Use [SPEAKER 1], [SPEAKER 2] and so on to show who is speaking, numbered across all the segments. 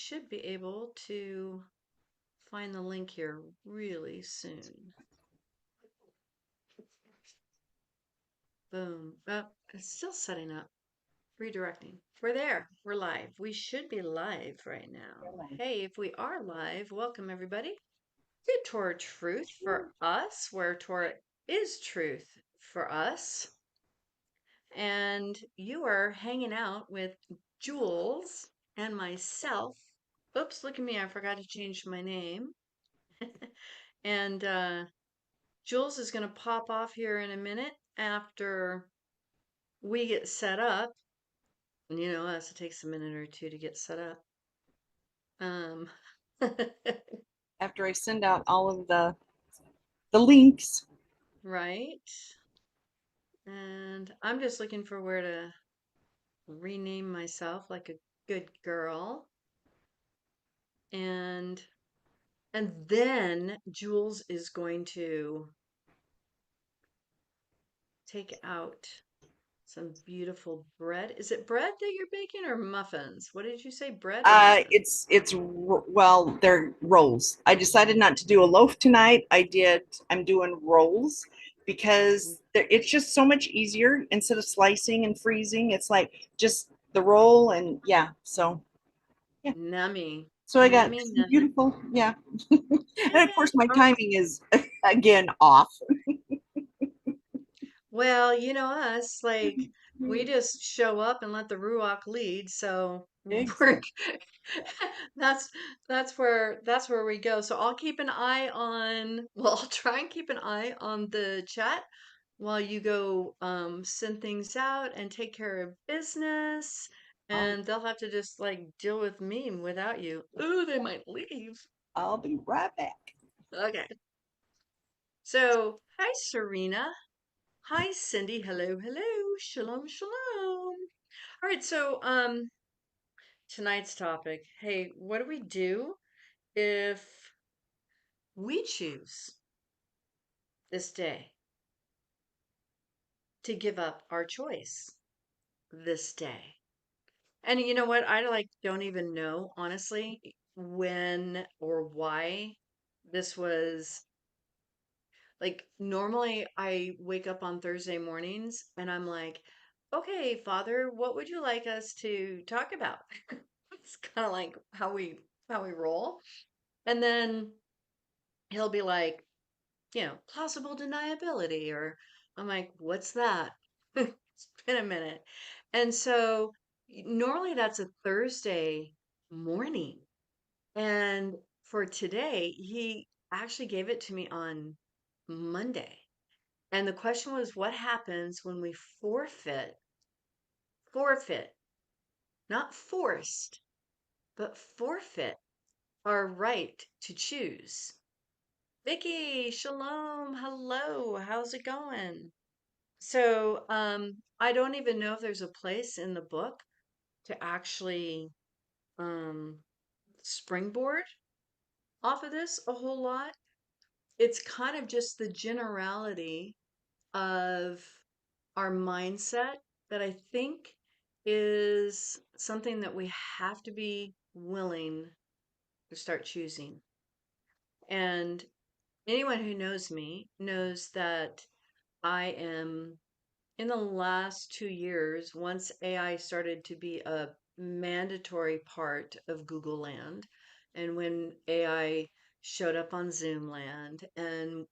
[SPEAKER 1] should be able to find the link here really soon. Boom. Oh, it's still setting up. Redirecting. We're there. We're live. We should be live right now. Hey, if we are live, welcome everybody to Torah Truth for Us, where Torah is truth for us. And you are hanging out with Jules and myself. Oops, look at me. I forgot to change my name. And Jules is going to pop off here in a minute after we get set up. And you know us, it takes a minute or two to get set up. Um,
[SPEAKER 2] After I send out all of the links.
[SPEAKER 1] right. And I'm just looking for where to rename myself like a good girl. And then Jules is going to take out some beautiful bread. Is it bread that you're baking or muffins? What did you say? Bread or muffins?
[SPEAKER 2] Well, they're rolls. I decided not to do a loaf tonight. I'm doing rolls because it's just so much easier instead of slicing and freezing. It's like just the roll and yeah. So yeah.
[SPEAKER 1] Nummy.
[SPEAKER 2] So I got
[SPEAKER 1] Nummy,
[SPEAKER 2] some
[SPEAKER 1] nummy.
[SPEAKER 2] beautiful, yeah. And of
[SPEAKER 1] Okay.
[SPEAKER 2] course my
[SPEAKER 1] All right.
[SPEAKER 2] timing is again off.
[SPEAKER 1] Well, you know us, like we just show up and let the Ruach lead. So we're
[SPEAKER 2] Exactly.
[SPEAKER 1] that's that's where we go. So I'll keep an eye on, well, I'll try and keep an eye on the chat while you go send things out and take care of business.
[SPEAKER 2] I'll
[SPEAKER 1] And they'll have to just like deal with me without you. Ooh, they might leave.
[SPEAKER 2] I'll be right back.
[SPEAKER 1] Okay. So, hi Serena. Hi Cindy. Hello, hello. Shalom, shalom. All right, so tonight's topic. Hey, what do we do if we choose this day to give up our choice this day? And you know what? I like don't even know, honestly, when or why this was like normally I wake up on Thursday mornings and I'm like, okay, Father, what would you like us to talk about? It's kind of like how we roll. And then he'll be like, plausible deniability, or I'm like, what's that? It's been a minute. And so normally that's a Thursday morning. And for today, he actually gave it to me on Monday. And the question was, what happens when we forfeit, not forced, but forfeit our right to choose? Vicky, shalom, hello, how's it going? So, I don't even know if there's a place in the book to actually um, springboard off of this a whole lot. It's kind of just the generality of our mindset that I think is something that we have to be willing to start choosing. And anyone who knows me knows that I am in the last 2 years, once AI started to be a mandatory part of Google Land, and when AI showed up on Zoom Land, and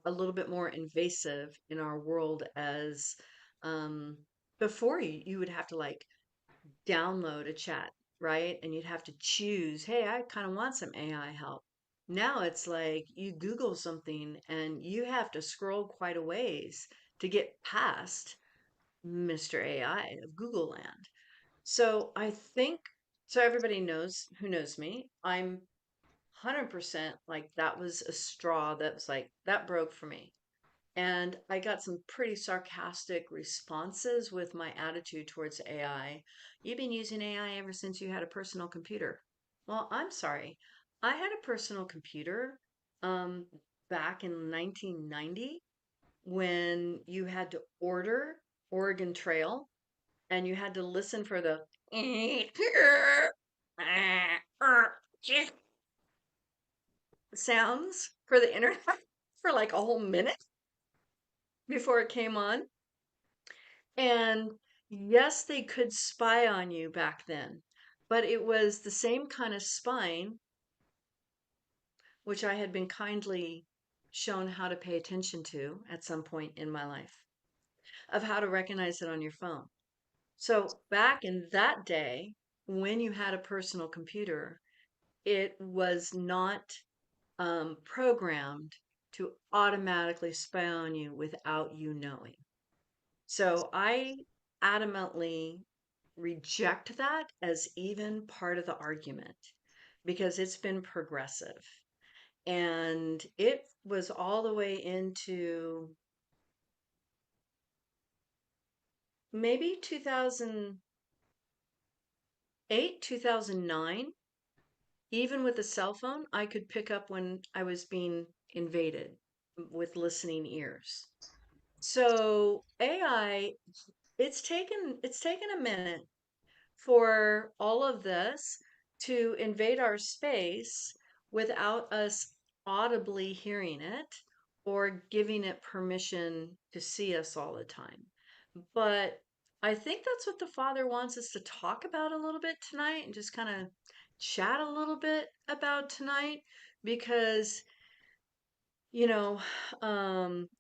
[SPEAKER 1] a little bit more invasive in our world as um, before you would have to like download a chat, right? And you'd have to choose, hey, I kind of want some AI help. Now it's like you Google something and you have to scroll quite a ways to get past Mr. AI of Google Land. So I think, so everybody knows who knows me. I'm 100% like that was a straw that was like, that broke for me. And I got some pretty sarcastic responses with my attitude towards AI. You've been using AI ever since you had a personal computer. Well, I'm sorry. I had a personal computer um, back in 1990 when you had to order Oregon Trail and you had to listen for the sounds for the internet for like a whole minute before it came on. And yes, they could spy on you back then, but it was the same kind of spying, which I had been kindly shown how to pay attention to at some point in my life, of how to recognize it on your phone. So back in that day, when you had a personal computer, it was not programmed to automatically spy on you without you knowing. So I adamantly reject that as even part of the argument because it's been progressive. And it was all the way into maybe 2008, 2009. Even with a cell phone, I could pick up when I was being invaded with listening ears. So AI, it's taken a minute for all of this to invade our space without us audibly hearing it or giving it permission to see us all the time. But I think that's what the Father wants us to talk about a little bit tonight and just kind of chat a little bit about tonight because you know,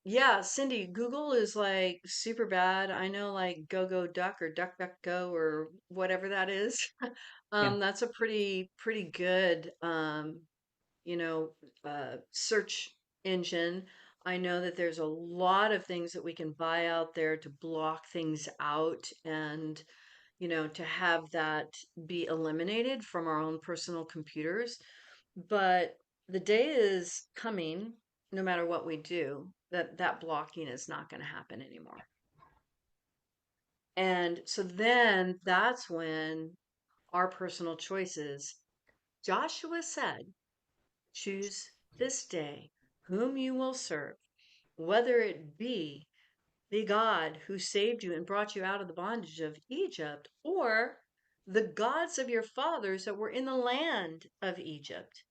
[SPEAKER 1] yeah, Cindy, Google is like super bad. I know like Go Go Duck or Duck Duck Go or whatever that is.
[SPEAKER 2] Yeah.
[SPEAKER 1] That's a pretty good you know, search engine. I know that there's a lot of things that we can buy out there to block things out and, to have that be eliminated from our own personal computers. But the day is coming, no matter what we do, that blocking is not going to happen anymore. And so then that's when our personal choices, Joshua said, choose this day whom you will serve, whether it be the God who saved you and brought you out of the bondage of Egypt, or the gods of your fathers that were in the land of Egypt.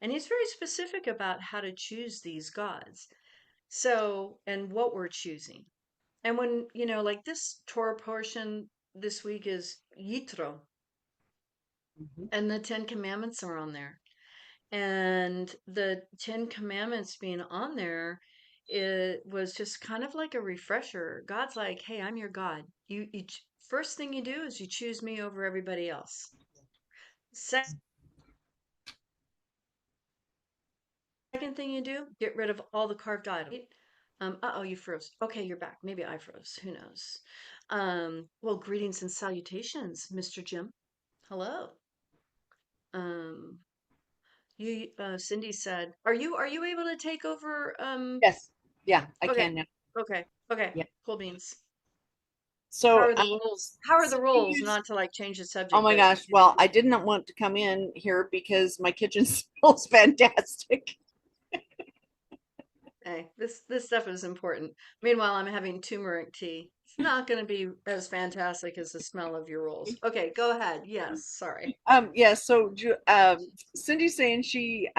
[SPEAKER 1] And he's very specific about how to choose these gods. So, and what we're choosing. And when, like this Torah portion this week is Yitro,
[SPEAKER 2] Mhm.
[SPEAKER 1] and the Ten Commandments are on there. And the Ten Commandments being on there, it was just kind of like a refresher. God's like, hey, I'm your God. First thing you do is you choose me over everybody else. Second thing you do, get rid of all the carved items. Uh-oh, you froze. Okay, you're back. Maybe I froze. Who knows? Well, greetings and salutations, Mr. Jim. Hello. Um, Cindy said, are you able to take over?
[SPEAKER 2] Yes. Yeah, I
[SPEAKER 1] Okay,
[SPEAKER 2] can now.
[SPEAKER 1] okay, okay.
[SPEAKER 2] Yeah.
[SPEAKER 1] Cool beans. How
[SPEAKER 2] So
[SPEAKER 1] are the rules? How are the
[SPEAKER 2] Cindy
[SPEAKER 1] rules?
[SPEAKER 2] used,
[SPEAKER 1] Not to like change the
[SPEAKER 2] oh
[SPEAKER 1] subject,
[SPEAKER 2] my
[SPEAKER 1] but
[SPEAKER 2] gosh. Well, I did not want to come in here because my kitchen smells fantastic.
[SPEAKER 1] hey, this stuff is important. Meanwhile, I'm having turmeric tea. It's not going to be as fantastic as the smell of your rolls. Okay, go ahead. Yes, sorry.
[SPEAKER 2] Yeah, so Cindy's saying she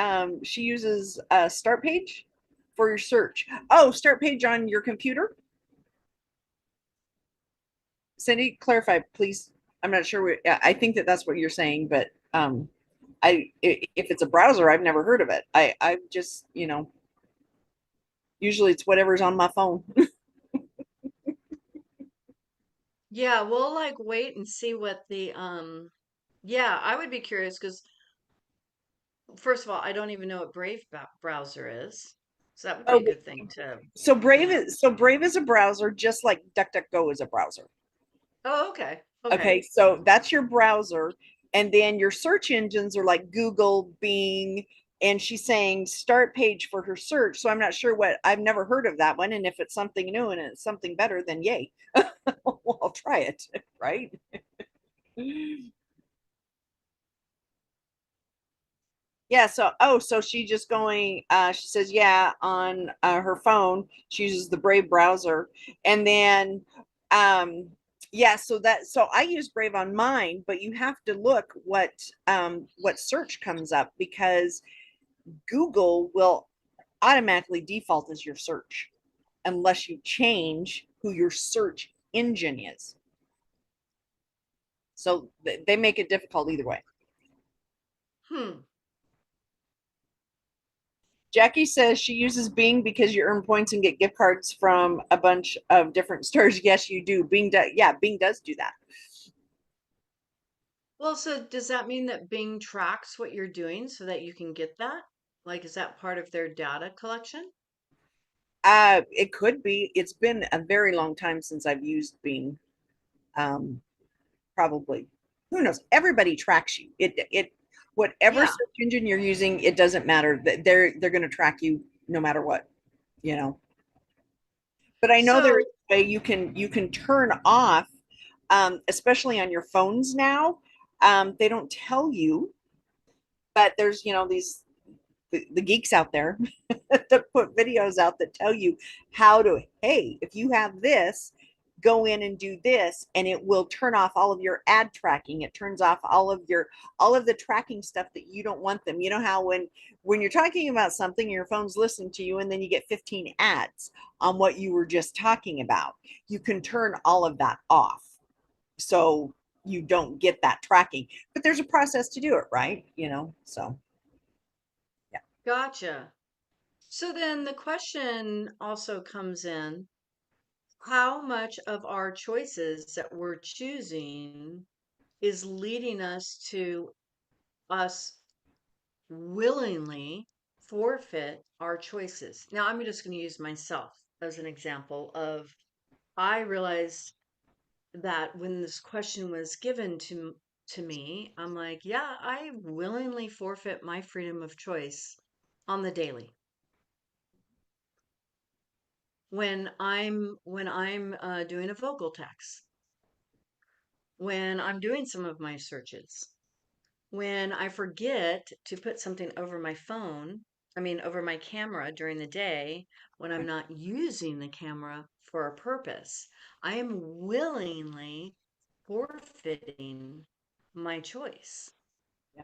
[SPEAKER 2] uses a start page for your search. Oh, start page on your computer. Cindy, clarify, please. I'm not sure. I think that's what you're saying, but if it's a browser, I've never heard of it. I just usually it's whatever's on my phone.
[SPEAKER 1] Yeah, we'll like wait and see what yeah, I would be curious because first of all, I don't even know what Brave browser is. So that would be
[SPEAKER 2] Oh,
[SPEAKER 1] a good thing to
[SPEAKER 2] so
[SPEAKER 1] look
[SPEAKER 2] Brave
[SPEAKER 1] at.
[SPEAKER 2] is a browser, just like DuckDuckGo is a browser.
[SPEAKER 1] Oh, okay. Okay.
[SPEAKER 2] Okay, so that's your browser, and then your search engines are like Google, Bing, and she's saying start page for her search. So I'm not sure what I've never heard of that one, and if it's something new and it's something better, then yay, well, I'll try it, right? Yeah, so she just going she says yeah on her phone she uses the Brave browser, and then um Yeah, so I use Brave on mine, but you have to look what search comes up, because Google will automatically default as your search unless you change who your search engine is. So they make it difficult either way.
[SPEAKER 1] Hmm.
[SPEAKER 2] Jackie says she uses Bing because you earn points and get gift cards from a bunch of different stores. Yes, you do. Bing does. Yeah, Bing does do that.
[SPEAKER 1] Well, so does that mean that Bing tracks what you're doing so that you can get that? Like, is that part of their data collection?
[SPEAKER 2] It could be. It's been a very long time since I've used Bing. Um, Probably. Who knows? Everybody tracks you. It whatever
[SPEAKER 1] Yeah.
[SPEAKER 2] search engine you're using, it doesn't matter. They're going to track you no matter what. You know. But I know there's
[SPEAKER 1] So,
[SPEAKER 2] a way you can turn off, especially on your phones now. They don't tell you, but there's the geeks out there that put videos out that tell you how to, hey, if you have this, go in and do this, and it will turn off all of your ad tracking. It turns off all of the tracking stuff that you don't want them. You know how when you're talking about something, your phone's listening to you, and then you get 15 ads on what you were just talking about. You can turn all of that off, so you don't get that tracking. But there's a process to do it, right? So yeah.
[SPEAKER 1] gotcha. So then the question also comes in, how much of our choices that we're choosing is leading us to us willingly forfeit our choices? Now, I'm just going to use myself as an example of I realized that when this question was given to me, I'm like, yeah, I willingly forfeit my freedom of choice on the daily. When I'm doing a vocal text, when I'm doing some of my searches, when I forget to put something over my phone, I mean, over my camera during the day, when I'm not using the camera for a purpose, I am willingly forfeiting my choice.
[SPEAKER 2] Yeah.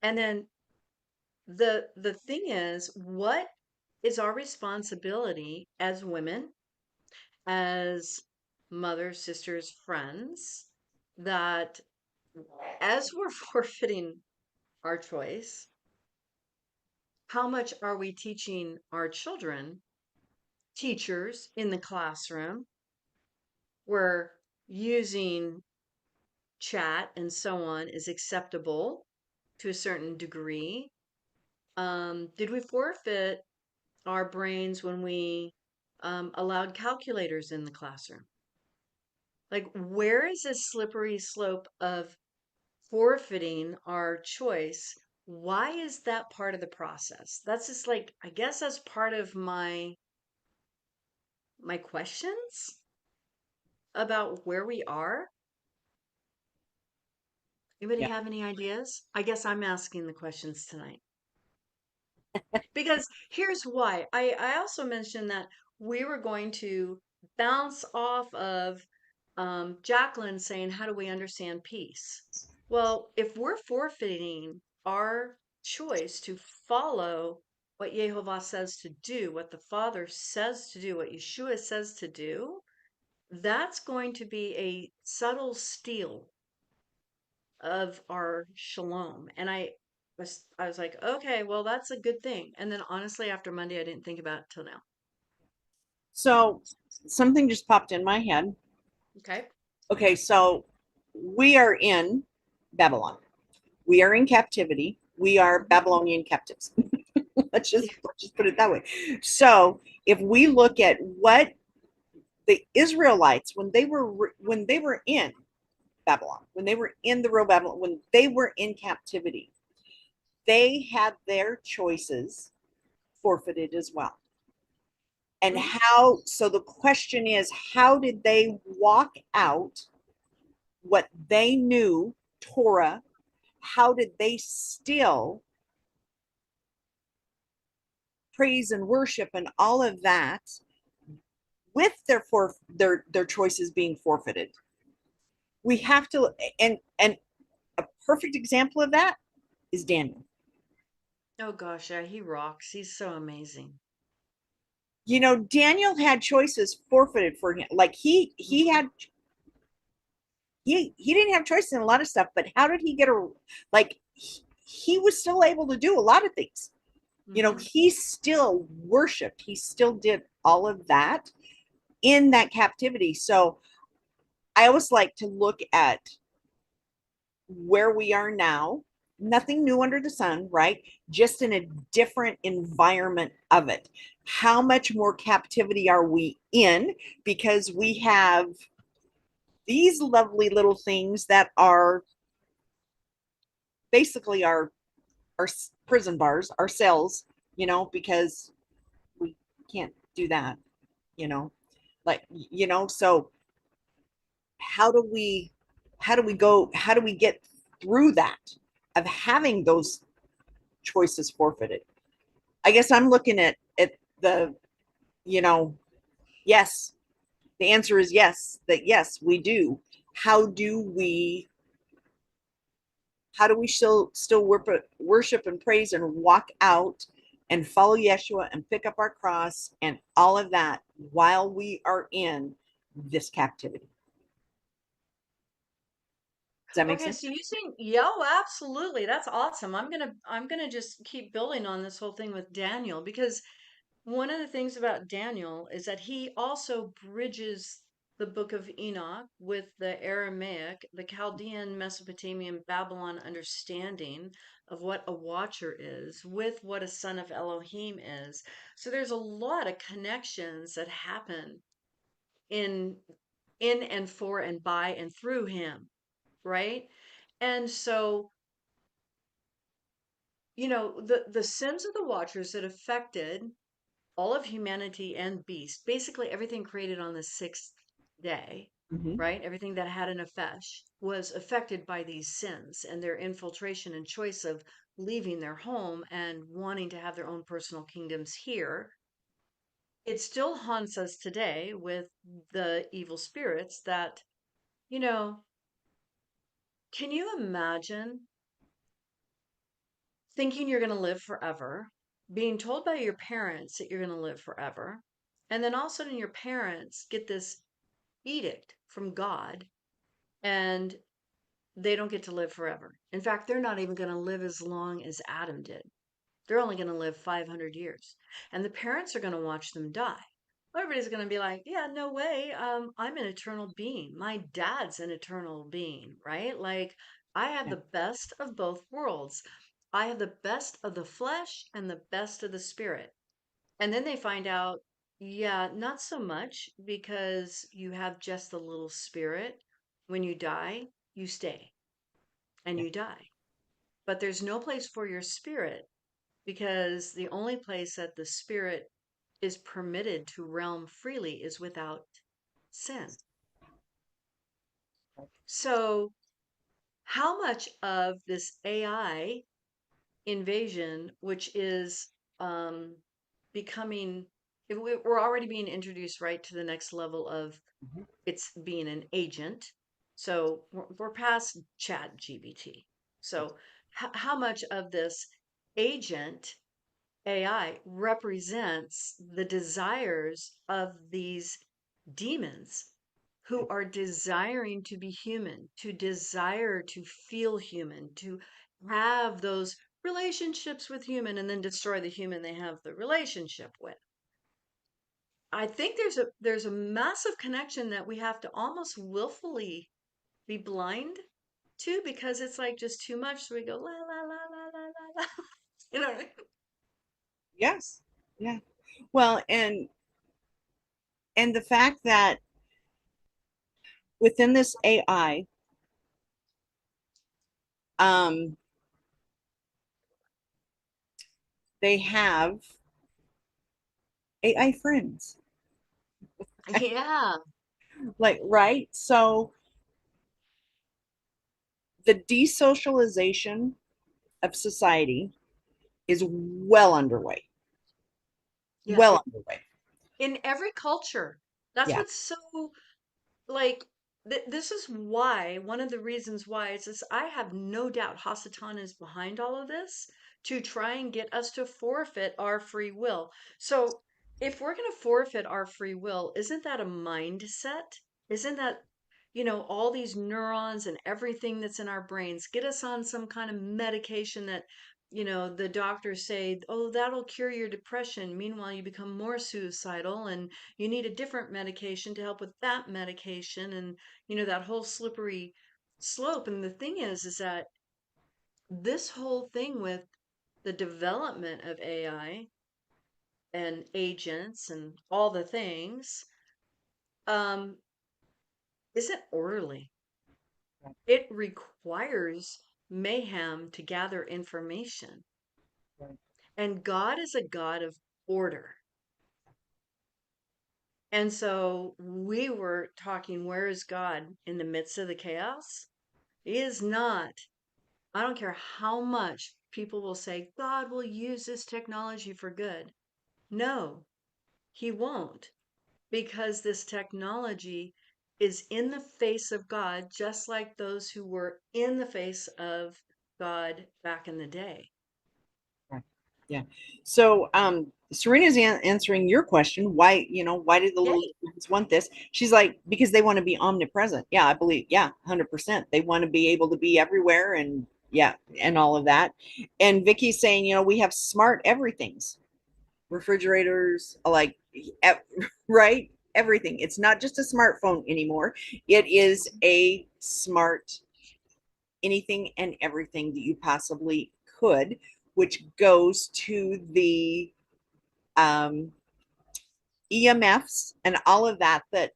[SPEAKER 1] And then the thing is, what is our responsibility as women, as mothers, sisters, friends, that as we're forfeiting our choice, how much are we teaching our children, teachers in the classroom, where using chat and so on is acceptable to a certain degree? Did we forfeit our brains when we allowed calculators in the classroom? Like, where is this slippery slope of forfeiting our choice? Why is that part of the process? That's just like, I guess that's part of my questions about where we are. Anybody
[SPEAKER 2] Yeah.
[SPEAKER 1] have any ideas? I guess I'm asking the questions tonight. Because here's why. I also mentioned that we were going to bounce off of Jacqueline saying, how do we understand peace? Well, if we're forfeiting our choice to follow what Yehovah says to do, what the Father says to do, what Yeshua says to do, that's going to be a subtle steal of our shalom. And I was like, okay, well, that's a good thing. And then honestly, after Monday, I didn't think about it till now.
[SPEAKER 2] So something just popped in my head.
[SPEAKER 1] Okay.
[SPEAKER 2] Okay, so we are in Babylon. We are in captivity. We are
[SPEAKER 1] Mhm.
[SPEAKER 2] Babylonian captives. let's just put it that way. So if we look at what the Israelites, when they were in Babylon, when they were in the real Babylon, when they were in captivity, they had their choices forfeited as well. And
[SPEAKER 1] Mhm.
[SPEAKER 2] so the question is, how did they walk out what they knew, Torah? How did they still praise and worship and all of that with their choices being forfeited. We have to, and a perfect example of that is Daniel.
[SPEAKER 1] Oh gosh, yeah, he rocks. He's so amazing.
[SPEAKER 2] Daniel had choices forfeited for him. Like he
[SPEAKER 1] Mhm.
[SPEAKER 2] had he didn't have choices in a lot of stuff, but how did he get a like he was still able to do a lot of things.
[SPEAKER 1] Mhm.
[SPEAKER 2] He still worshiped, he still did all of that in that captivity. So I always like to look at where we are now, nothing new under the sun, right? Just in a different environment of it. How much more captivity are we in? Because we have these lovely little things that are basically our prison bars, our cells, because we can't do that, you know, so how do we how do we get through that of having those choices forfeited? I guess I'm looking at the, you know, yes, the answer is yes, that yes, we do. How do we still worship and praise and walk out and follow Yeshua and pick up our cross and all of that while we are in this captivity? Does that make
[SPEAKER 1] Okay,
[SPEAKER 2] sense?
[SPEAKER 1] so you think, yeah, oh, absolutely. That's awesome. I'm gonna just keep building on this whole thing with Daniel because one of the things about Daniel is that he also bridges the book of Enoch with the Aramaic, the Chaldean, Mesopotamian, Babylon understanding of what a watcher is with what a son of Elohim is. So there's a lot of connections that happen in and for and by and through him, right? And so, the sins of the watchers that affected all of humanity and beast, basically everything created on the sixth day,
[SPEAKER 2] Mm-hmm.
[SPEAKER 1] right? Everything that had an nefesh was affected by these sins and their infiltration and choice of leaving their home and wanting to have their own personal kingdoms here. It still haunts us today with the evil spirits that, you know, can you imagine thinking you're going to live forever, being told by your parents that you're going to live forever, and then all of a sudden your parents get this edict from God and they don't get to live forever. In fact, they're not even going to live as long as Adam did. They're only going to live 500 years. And the parents are going to watch them die. Everybody's going to be like, yeah, no way. I'm an eternal being. My dad's an eternal being, right? Like, I have
[SPEAKER 2] Yeah.
[SPEAKER 1] the best of both worlds. I have the best of the flesh and the best of the spirit. And then they find out, yeah, not so much because you have just the little spirit. When you die, you stay and
[SPEAKER 2] Yeah.
[SPEAKER 1] you die. But there's no place for your spirit because the only place that the spirit is permitted to realm freely is without sin. So, how much of this AI invasion, which is um, becoming, we're already being introduced right to the next level of
[SPEAKER 2] Mm-hmm.
[SPEAKER 1] it's being an agent. So we're past chat GBT.
[SPEAKER 2] Yes.
[SPEAKER 1] So how much of this agent AI represents the desires of these demons who are desiring to be human, to desire to feel human, to have those relationships with human and then destroy the human they have the relationship with. I think there's a massive connection that we have to almost willfully be blind to because it's like just too much. So we go la la la la la la la. You know what I mean?
[SPEAKER 2] Yes. Yeah. Well, and the fact that within this AI, um, they have AI friends,
[SPEAKER 1] Yeah.
[SPEAKER 2] like, right? So the desocialization of society is well underway.
[SPEAKER 1] Yeah.
[SPEAKER 2] Well underway.
[SPEAKER 1] In every culture. That's
[SPEAKER 2] Yeah,
[SPEAKER 1] what's so like this is why one of the reasons why is this I have no doubt Hasatan is behind all of this to try and get us to forfeit our free will. So if we're going to forfeit our free will, isn't that a mindset? Isn't that, all these neurons and everything that's in our brains get us on some kind of medication that, the doctors say, oh, that'll cure your depression. Meanwhile, you become more suicidal and you need a different medication to help with that medication and that whole slippery slope. And the thing is that this whole thing with the development of AI and agents and all the things um isn't orderly. It requires mayhem to gather information,
[SPEAKER 2] right,
[SPEAKER 1] and God is a God of order. And so we were talking, where is God in the midst of the chaos? He is not. I don't care how much people will say, God will use this technology for good. No, he won't, because this technology is in the face of God, just like those who were in the face of God back in the day.
[SPEAKER 2] right. Yeah. So, Serena's answering your question. Why, why do the little
[SPEAKER 1] Yay.
[SPEAKER 2] kids want this? She's like, because they want to be omnipresent. Yeah, I believe. Yeah, 100%. They want to be able to be everywhere and yeah, and all of that. And Vicky's saying, we have smart everythings, refrigerators, like, right? Everything. It's not just a smartphone anymore. It is a smart anything and everything that you possibly could, which goes to the um, EMFs and all of that. That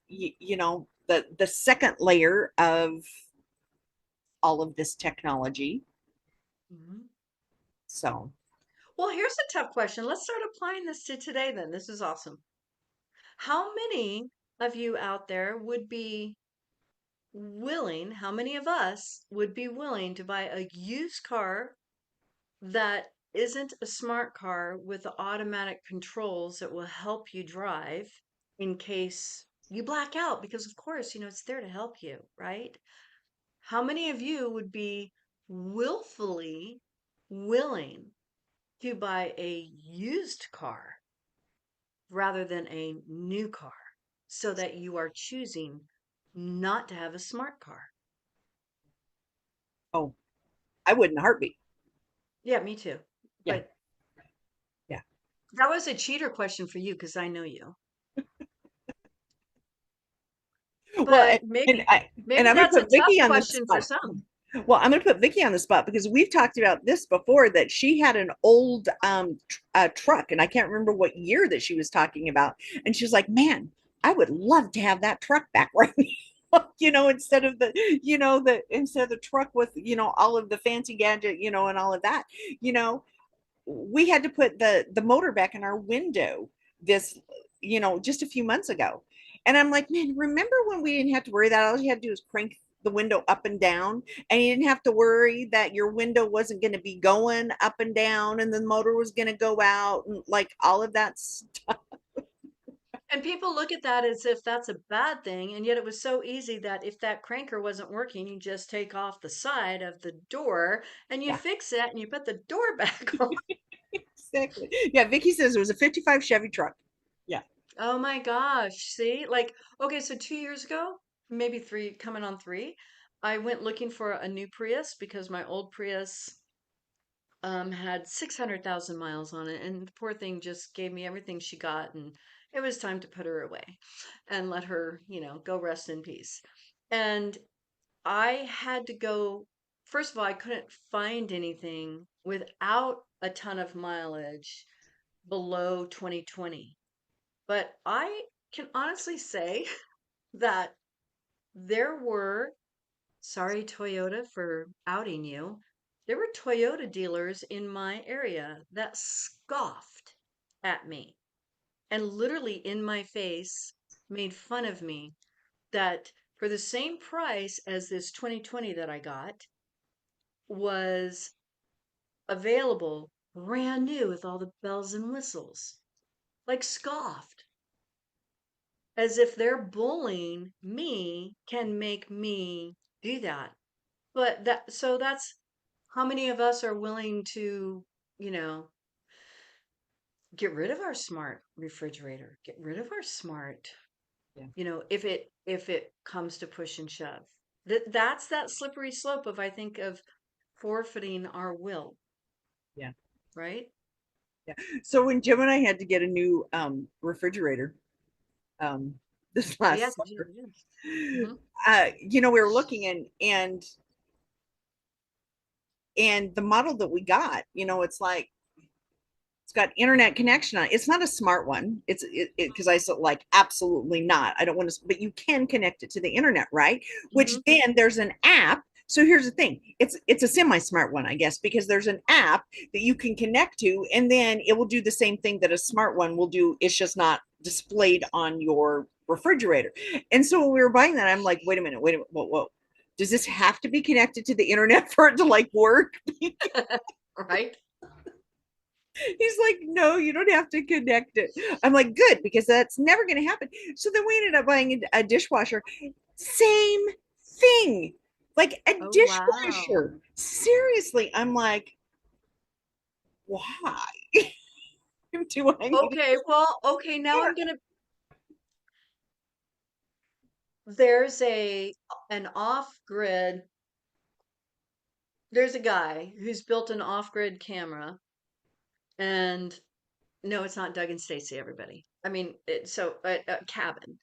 [SPEAKER 2] the second layer of all of this technology.
[SPEAKER 1] Mhm.
[SPEAKER 2] So,
[SPEAKER 1] Well, here's a tough question. Let's start applying this to today then. This is awesome. How many of you out there would be willing, how many of us would be willing to buy a used car that isn't a smart car with the automatic controls that will help you drive in case you black out? Because, of course, it's there to help you, right? How many of you would be willfully willing to buy a used car rather than a new car so that you are choosing not to have a smart car?
[SPEAKER 2] oh, I wouldn't heartbeat.
[SPEAKER 1] Yeah, me too.
[SPEAKER 2] Yeah,
[SPEAKER 1] But
[SPEAKER 2] yeah.
[SPEAKER 1] that was a cheater question for you because I know you.
[SPEAKER 2] Well,
[SPEAKER 1] But
[SPEAKER 2] and
[SPEAKER 1] maybe
[SPEAKER 2] I and
[SPEAKER 1] maybe
[SPEAKER 2] I'm going to
[SPEAKER 1] that's a
[SPEAKER 2] put
[SPEAKER 1] tough
[SPEAKER 2] Vicky on the
[SPEAKER 1] question for
[SPEAKER 2] spot.
[SPEAKER 1] some.
[SPEAKER 2] Well, I'm going to put Vicky on the spot because we've talked about this before that she had an old truck, and I can't remember what year that she was talking about. And she was like, man, I would love to have that truck back right now. Instead of instead of the truck with, all of the fancy gadget, and all of that, you know, we had to put the motor back in our window this, just a few months ago. And I'm like, man, remember when we didn't have to worry that all you had to do is crank the window up and down, and you didn't have to worry that your window wasn't going to be going up and down and the motor was going to go out and like all of that stuff.
[SPEAKER 1] And people look at that as if that's a bad thing, and yet it was so easy that if that cranker wasn't working, you just take off the side of the door and you
[SPEAKER 2] Yeah,
[SPEAKER 1] fix it and you put the door back on.
[SPEAKER 2] exactly. Yeah, Vicky says it was a 55 Chevy truck. Yeah.
[SPEAKER 1] Oh my gosh. See? Like, okay, so 2 years ago, maybe three, coming on three, I went looking for a new Prius because my old Prius had 600,000 miles on it, and the poor thing just gave me everything she got, and it was time to put her away and let her, go rest in peace. And I had to go, first of all, I couldn't find anything without a ton of mileage below 2020. But I can honestly say that there were, sorry, Toyota, for outing you. There were Toyota dealers in my area that scoffed at me and literally in my face made fun of me that for the same price as this 2020 that I got was available brand new with all the bells and whistles. Like scoffed. as if their bullying me can make me do that. But that's how many of us are willing to, you know, get rid of our smart refrigerator, get rid of our smart,
[SPEAKER 2] Yeah.
[SPEAKER 1] if it comes to push and shove. That's that slippery slope of, I think, of forfeiting our will,
[SPEAKER 2] Yeah.
[SPEAKER 1] right?
[SPEAKER 2] Yeah. So when Jim and I had to get a new refrigerator this
[SPEAKER 1] Oh
[SPEAKER 2] last
[SPEAKER 1] yes,
[SPEAKER 2] summer,
[SPEAKER 1] yes. Hmm.
[SPEAKER 2] we were looking and the model that we got, it's like it's got internet connection on it. It's not a smart one. Because I said like absolutely not. I don't want to, but you can connect it to the internet, right? Which
[SPEAKER 1] Hmm.
[SPEAKER 2] then there's an app. So here's the thing. It's a semi-smart one, I guess, because there's an app that you can connect to, and then it will do the same thing that a smart one will do. It's just not displayed on your refrigerator. And so when we were buying that, I'm like, wait a minute, whoa, whoa. Does this have to be connected to the internet for it to like work?
[SPEAKER 1] Right?
[SPEAKER 2] He's like, no, you don't have to connect it. I'm like, good, because that's never going to happen. So then we ended up buying a dishwasher. Same thing, like a
[SPEAKER 1] Oh wow.
[SPEAKER 2] dishwasher. Seriously, I'm like, why do I need
[SPEAKER 1] Okay, well, okay, now there's an off-grid, there's a guy who's built an off-grid camera, and no, it's not Doug and Stacy, everybody. I mean, a cabin.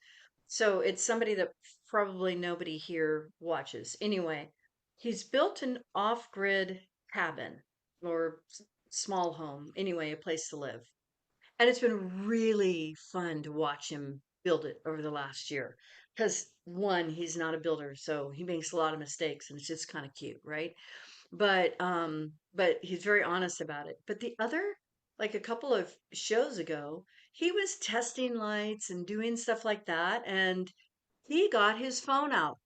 [SPEAKER 1] So it's somebody that probably nobody here watches. Anyway, he's built an off-grid cabin or small home, anyway, a place to live. And it's been really fun to watch him build it over the last year. Because one, he's not a builder, so he makes a lot of mistakes and it's just kind of cute, right? But he's very honest about it. But the other, like a couple of shows ago, he was testing lights and doing stuff like that, and he got his phone out.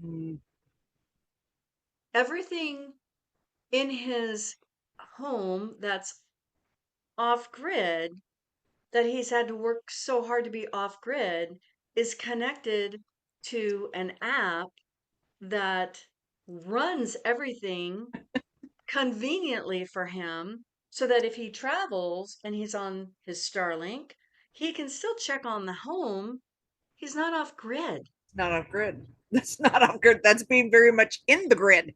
[SPEAKER 2] to?
[SPEAKER 1] Everything in his home that's off grid, that he's had to work so hard to be off grid, is connected to an app that runs everything conveniently for him, so that if he travels and he's on his Starlink, he can still check on the home. He's not off grid.
[SPEAKER 2] Not off grid. That's not off grid. That's being very much in the grid.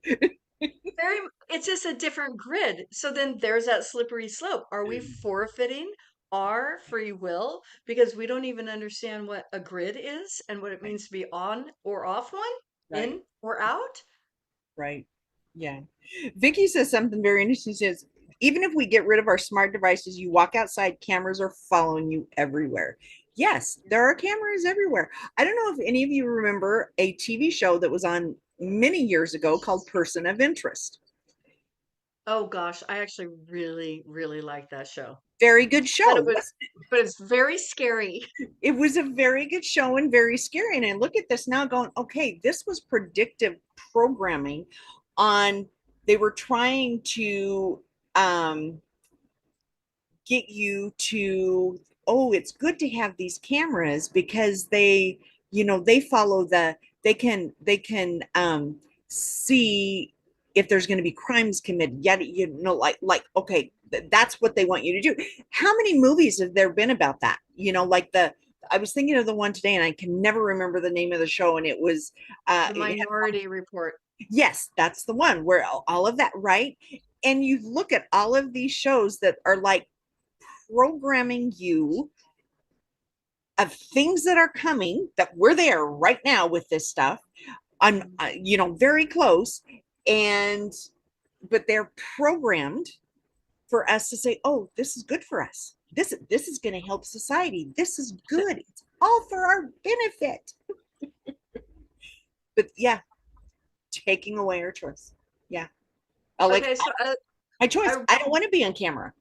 [SPEAKER 1] Very, it's just a different grid. So then there's that slippery slope. Are we forfeiting our free will because we don't even understand what a grid is and what it
[SPEAKER 2] Right.
[SPEAKER 1] means to be on or off one,
[SPEAKER 2] Right.
[SPEAKER 1] in or out?
[SPEAKER 2] Right. Yeah. Vicky says something very interesting. She says, even if we get rid of our smart devices, you walk outside, cameras are following you everywhere. Yes, there are cameras everywhere. I don't know if any of you remember a TV show that was on many years ago called Person of Interest.
[SPEAKER 1] Oh gosh, I actually really, really like that show.
[SPEAKER 2] Very good
[SPEAKER 1] But
[SPEAKER 2] show.
[SPEAKER 1] but it's very scary.
[SPEAKER 2] It was a very good show and very scary. And I look at this now going, okay, this was predictive programming on, they were trying to um, get you to, oh, it's good to have these cameras because they follow they can see if there's going to be crimes committed, yet like okay, that's what they want you to do. How many movies have there been about that? Like I was thinking of the one today and I can never remember the name of the show, and it was
[SPEAKER 1] The Minority Report.
[SPEAKER 2] yes, that's the one where all of that, right? And you look at all of these shows that are like programming you of things that are coming, that we're there right now with this stuff. I'm
[SPEAKER 1] Mhm.
[SPEAKER 2] very close, and but they're programmed for us to say, oh, this is good for us, this is going to help society, this is good, it's all for our benefit. But yeah, taking away our choice. Yeah. Like
[SPEAKER 1] Okay, so
[SPEAKER 2] my choice,
[SPEAKER 1] I
[SPEAKER 2] I don't want to be on camera.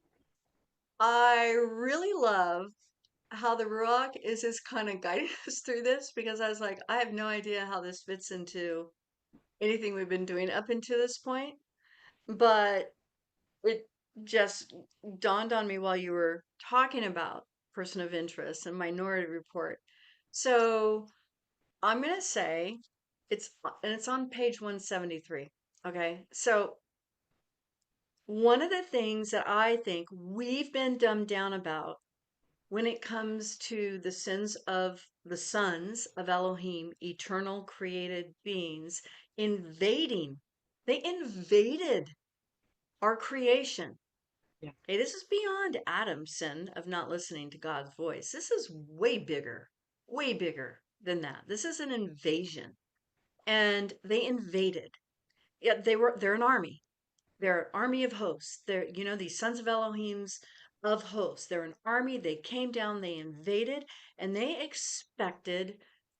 [SPEAKER 1] I really love how the Ruach is just kind of guiding us through this, because I was like, I have no idea how this fits into anything we've been doing up until this point, but it just dawned on me while you were talking about. person of interest and Minority Report. So I'm going to say it's on page 173. Okay. So one of the things that I think we've been dumbed down about when it comes to the sins of the sons of Elohim, eternal created beings, invading, they invaded our creation.
[SPEAKER 2] Yeah.
[SPEAKER 1] Okay, this is beyond Adam's sin of not listening to God's voice. This is way bigger than that. This is an invasion. And they invaded. Yeah, they're an army. They're an army of hosts. They're, these sons of Elohim's of hosts. They're an army. They came down, they invaded, and they expected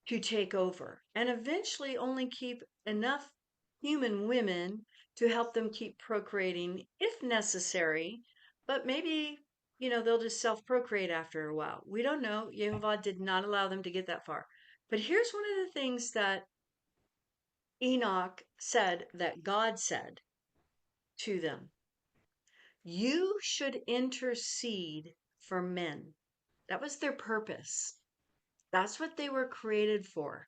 [SPEAKER 1] to take over and eventually only keep enough human women to help them keep procreating if necessary. But maybe, they'll just self procreate after a while. We don't know. Yehovah did not allow them to get that far. But here's one of the things that Enoch said that God said to them: you should intercede for men. That was their purpose. That's what they were created for.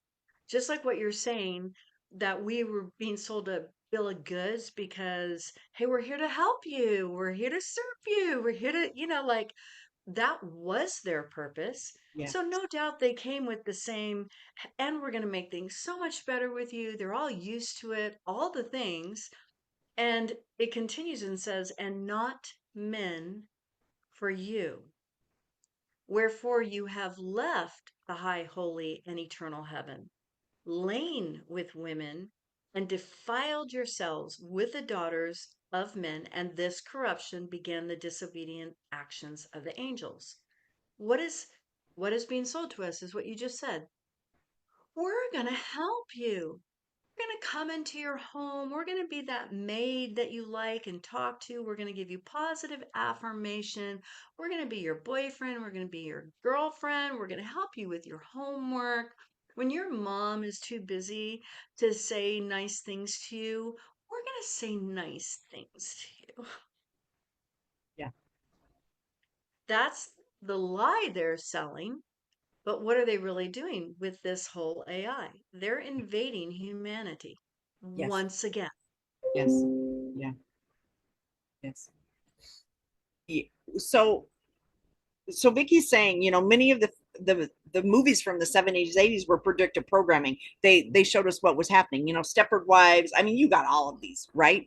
[SPEAKER 1] Just like what you're saying, that we were being sold a bill of goods because, hey, we're here to help you. We're here to serve you. We're here to, like that was their purpose.
[SPEAKER 2] Yeah.
[SPEAKER 1] So no doubt they came with the same, and we're going to make things so much better with you. They're all used to it, all the things. And it continues and says, and not men for you. Wherefore you have left the high, holy, and eternal heaven, lain with women, and defiled yourselves with the daughters of men, and this corruption began the disobedient actions of the angels. What is being sold to us is what you just said. We're going to help you. We're going to come into your home. We're going to be that maid that you like and talk to. We're going to give you positive affirmation. We're going to be your boyfriend. We're going to be your girlfriend. We're going to help you with your homework. When your mom is too busy to say nice things to you, we're going to say nice things to you.
[SPEAKER 2] Yeah.
[SPEAKER 1] That's the lie they're selling. But what are they really doing with this whole AI? They're invading humanity
[SPEAKER 2] Yes.
[SPEAKER 1] once again.
[SPEAKER 2] Yes. Yeah. Yes. Yeah. So so Vicky's saying, many of the movies from the 70s, 80s were predictive programming. They showed us what was happening, Stepford Wives. I mean, you got all of these, right?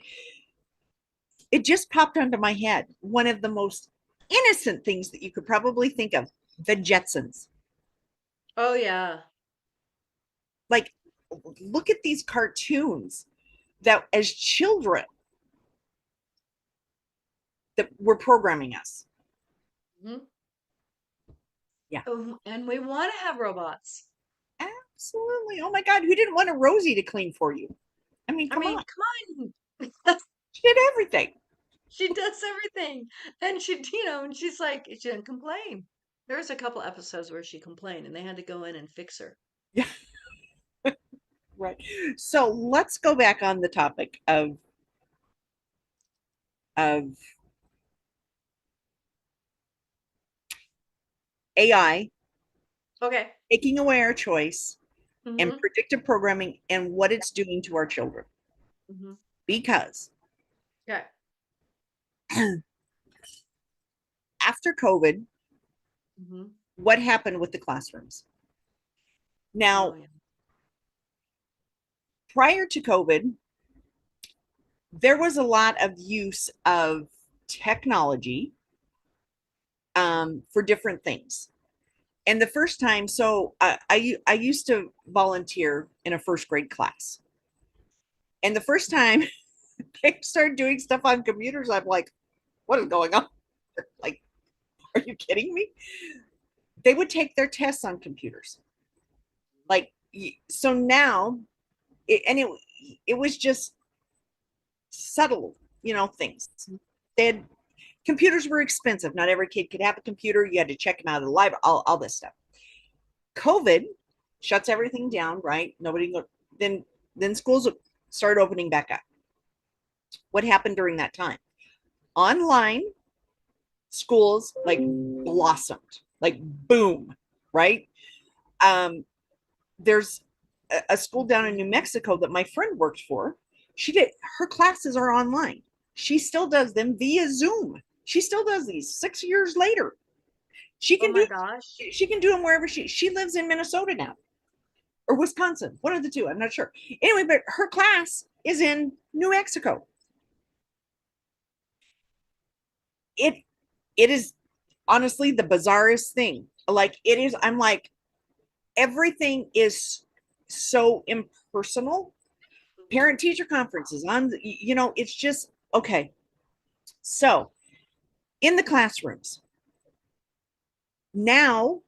[SPEAKER 2] It just popped onto my head. One of the most innocent things that you could probably think of, the Jetsons.
[SPEAKER 1] Oh yeah.
[SPEAKER 2] Like, look at these cartoons that as children that were programming us.
[SPEAKER 1] Mhm.
[SPEAKER 2] Yeah.
[SPEAKER 1] And we want to have robots.
[SPEAKER 2] Absolutely. Oh my God, who didn't want a Rosie to clean for you? I mean,
[SPEAKER 1] I
[SPEAKER 2] come
[SPEAKER 1] mean,
[SPEAKER 2] on.
[SPEAKER 1] come on.
[SPEAKER 2] She did everything.
[SPEAKER 1] She does everything. And and she's like, she didn't complain. There was a couple episodes where she complained and they had to go in and fix her.
[SPEAKER 2] Yeah, right. So let's go back on the topic of AI
[SPEAKER 1] Okay.
[SPEAKER 2] taking away our choice and
[SPEAKER 1] Mm-hmm.
[SPEAKER 2] predictive programming and what it's doing to our children.
[SPEAKER 1] Mm-hmm.
[SPEAKER 2] Because
[SPEAKER 1] Okay.
[SPEAKER 2] after COVID,
[SPEAKER 1] Mm-hmm.
[SPEAKER 2] what happened with the classrooms?
[SPEAKER 1] Oh
[SPEAKER 2] Now,
[SPEAKER 1] yeah.
[SPEAKER 2] prior to COVID, there was a lot of use of technology for different things. And the first time, so I used to volunteer in a first grade class. And the first time they started doing stuff on computers, I'm like, what is going on? Like, are you kidding me? They would take their tests on computers. Like, so now, it was just subtle, things. They had computers were expensive. Not every kid could have a computer. You had to check them out of the library, all this stuff. COVID shuts everything down, right? Nobody go, then schools started opening back up. What happened during that time? Online schools like blossomed. like boom, right? Um, there's a school down in New Mexico that my friend worked for. She did her classes are online. She still does them via Zoom. She still does these 6 years later. She
[SPEAKER 1] Oh
[SPEAKER 2] can
[SPEAKER 1] my
[SPEAKER 2] do
[SPEAKER 1] gosh.
[SPEAKER 2] she can do them wherever she lives in Minnesota now or Wisconsin, one of the two. I'm not sure. Anyway, but her class is in New Mexico. It it is honestly the bizarrest thing. Like it is. I'm like everything is so impersonal. Parent teacher conferences on. It's just okay. So in the classrooms now,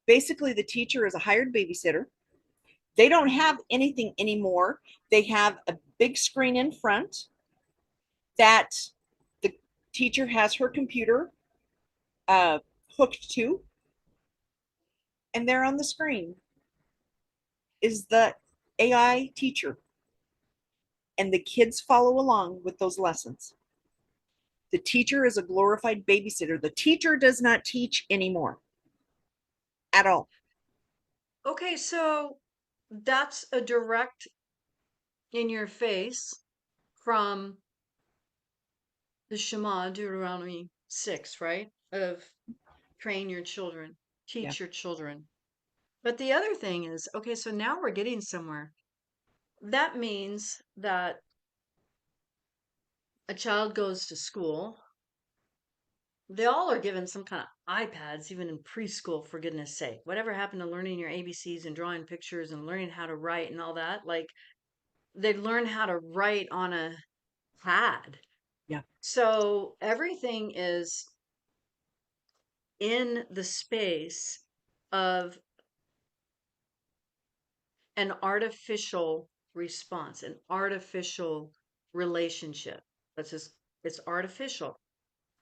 [SPEAKER 2] basically the teacher is a hired babysitter. They don't have anything anymore. They have a big screen in front that the teacher has her computer uh, hooked to, and there on the screen is the AI teacher, and the kids follow along with those lessons. The teacher is a glorified babysitter. The teacher does not teach anymore at all.
[SPEAKER 1] Okay, so that's a direct in your face from the Shema, Deuteronomy 6, right? Of train your children,
[SPEAKER 2] Yeah,
[SPEAKER 1] teach your children. But the other thing is, okay, so now we're getting somewhere. That means that a child goes to school. They all are given some kind of iPads, even in preschool, for goodness sake. Whatever happened to learning your ABCs and drawing pictures and learning how to write and all that? Like, they learn how to write on a pad.
[SPEAKER 2] yeah.
[SPEAKER 1] So everything is in the space of an artificial response, an artificial relationship. That's just, it's artificial.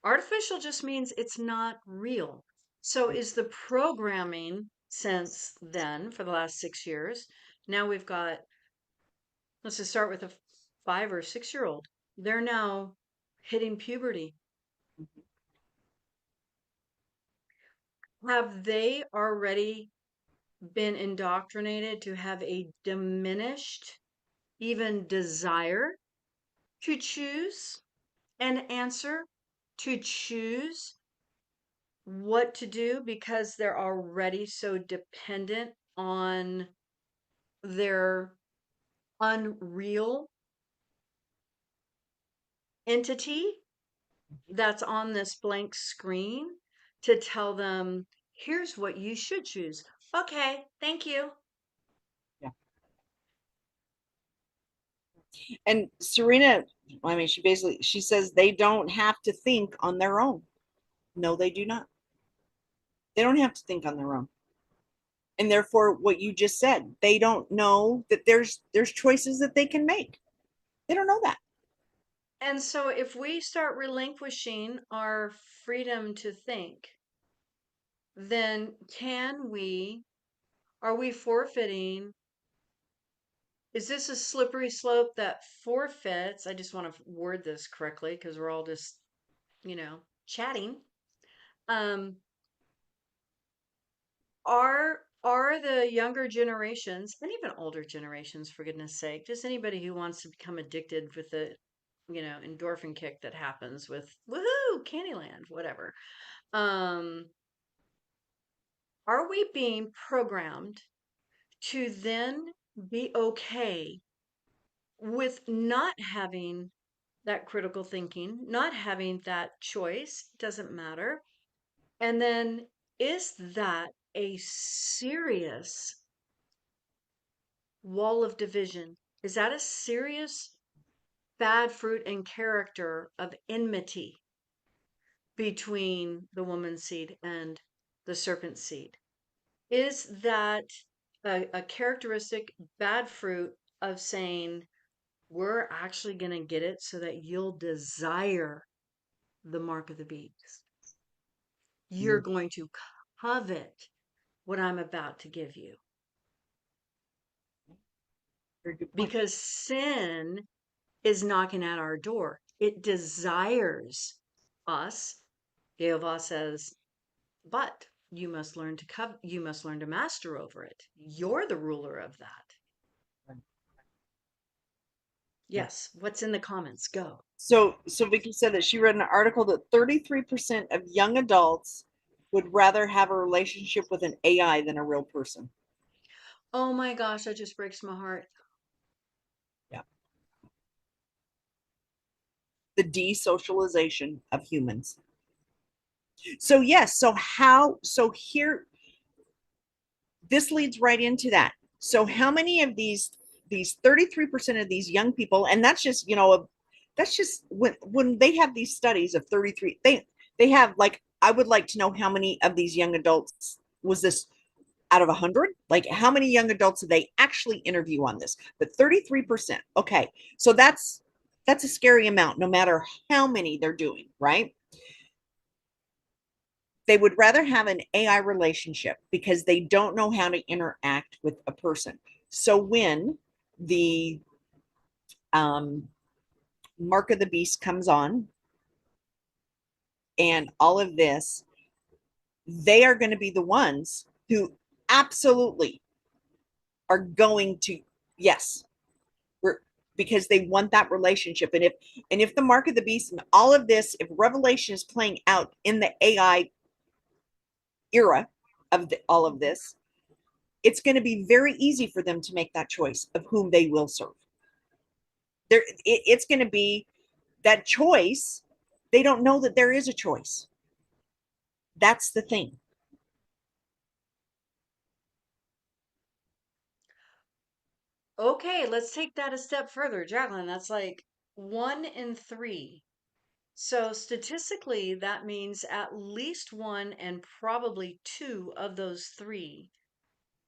[SPEAKER 1] Artificial just means it's not real. So
[SPEAKER 2] Right.
[SPEAKER 1] is the programming since then for the last 6 years? Now we've got, let's just start with a 5 or 6 year old. They're now hitting puberty. Have they already been indoctrinated to have a diminished, even desire to choose an answer, to choose what to do because they're already so dependent on their unreal entity that's on this blank screen to tell them, here's what you should choose. Okay, thank you.
[SPEAKER 2] Yeah. And Serena, I mean, she says they don't have to think on their own. No, they do not. They don't have to think on their own. And therefore, what you just said, they don't know that there's choices that they can make. They don't know that.
[SPEAKER 1] And so if we start relinquishing our freedom to think, then are we forfeiting? Is this a slippery slope that forfeits? I just want to word this correctly because we're all just, chatting. Um, are the younger generations and even older generations, for goodness sake, just anybody who wants to become addicted with the, endorphin kick that happens with woohoo, Candyland, whatever. Um, are we being programmed to then be okay with not having that critical thinking, not having that choice, doesn't matter. And then is that a serious wall of division? Is that a serious bad fruit and character of enmity between the woman's seed and the serpent's seed? Is that a characteristic bad fruit of saying, we're actually going to get it so that you'll desire the mark of the beast? You're
[SPEAKER 2] Mm,
[SPEAKER 1] going to covet what I'm about to give you.
[SPEAKER 2] very good point.
[SPEAKER 1] Because sin is knocking at our door. It desires us. Jehovah says, but you must learn to master over it. You're the ruler of that.
[SPEAKER 2] Yeah.
[SPEAKER 1] Yes. What's in the comments? Go.
[SPEAKER 2] So Vicky said that she read an article that 33% of young adults would rather have a relationship with an AI than a real person.
[SPEAKER 1] Oh my gosh, that just breaks my heart.
[SPEAKER 2] Yeah. The desocialization of humans. So yes, so here this leads right into that. So how many of these 33% of these young people, and that's just, that's just when they have these studies of 33, they have like, I would like to know how many of these young adults was this out of 100, like how many young adults did they actually interview on this? But 33%. Okay, so that's a scary amount no matter how many they're doing, right? They would rather have an AI relationship because they don't know how to interact with a person. So when the um, mark of the beast comes on and all of this, they are going to be the ones who absolutely are going to, yes, we're, because they want that relationship. And if the mark of the beast and all of this, if Revelation is playing out in the AI era of all of this, it's going to be very easy for them to make that choice of whom they will serve. It's going to be that choice. They don't know that there is a choice. That's the thing.
[SPEAKER 1] Okay, let's take that a step further. Jacqueline, that's like 1 in 3. So statistically, that means at least one and probably two of those three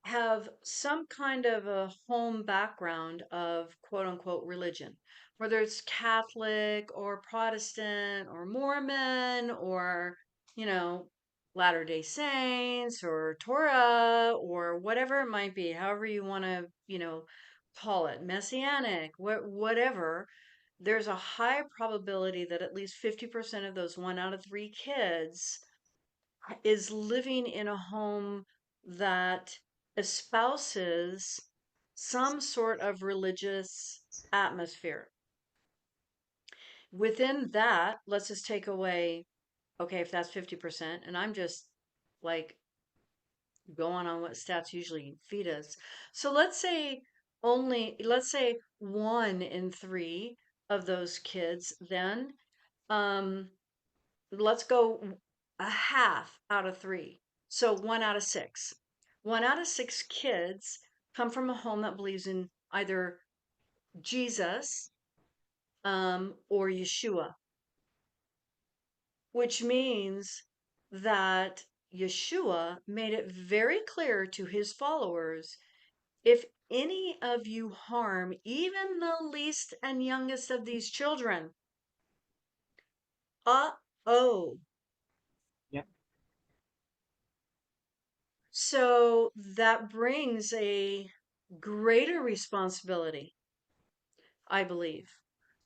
[SPEAKER 1] have some kind of a home background of quote unquote religion, whether it's Catholic or Protestant or Mormon or, you know, Latter-day Saints or Torah or whatever it might be, however you want to, call it, Messianic, whatever. There's a high probability that at least 50% of those 1 out of 3 kids is living in a home that espouses some sort of religious atmosphere. Within that, let's just take away, okay, if that's 50%, and I'm just like going on what stats usually feed us. So let's say 1 in 3 of those kids then, um, let's go a half out of 3. So 1 out of 6. 1 out of 6 kids come from a home that believes in either Jesus, or Yeshua, which means that Yeshua made it very clear to his followers, if any of you harm even the least and youngest of these children, uh-oh.
[SPEAKER 2] Yeah.
[SPEAKER 1] So that brings a greater responsibility, I believe,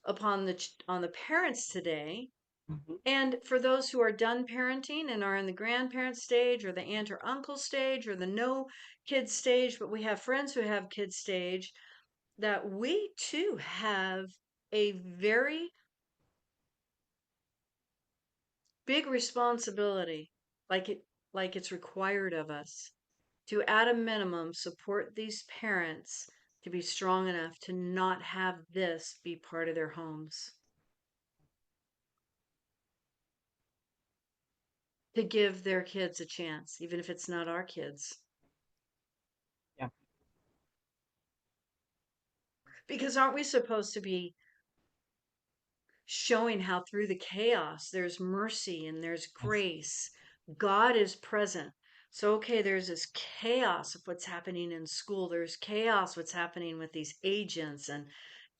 [SPEAKER 1] upon on the parents today.
[SPEAKER 2] Mm-hmm.
[SPEAKER 1] And for those who are done parenting and are in the grandparent stage or the aunt or uncle stage or the no kids stage, but we have friends who have kids stage, that we too have a very big responsibility, like it's required of us, to at a minimum support these parents to be strong enough to not have this be part of their homes, to give their kids a chance, even if it's not our kids.
[SPEAKER 2] Yeah.
[SPEAKER 1] Because aren't we supposed to be showing how through the chaos there's mercy and there's
[SPEAKER 2] Yes.
[SPEAKER 1] grace? God is present. So, okay, there's this chaos of what's happening in school. There's chaos what's happening with these agents and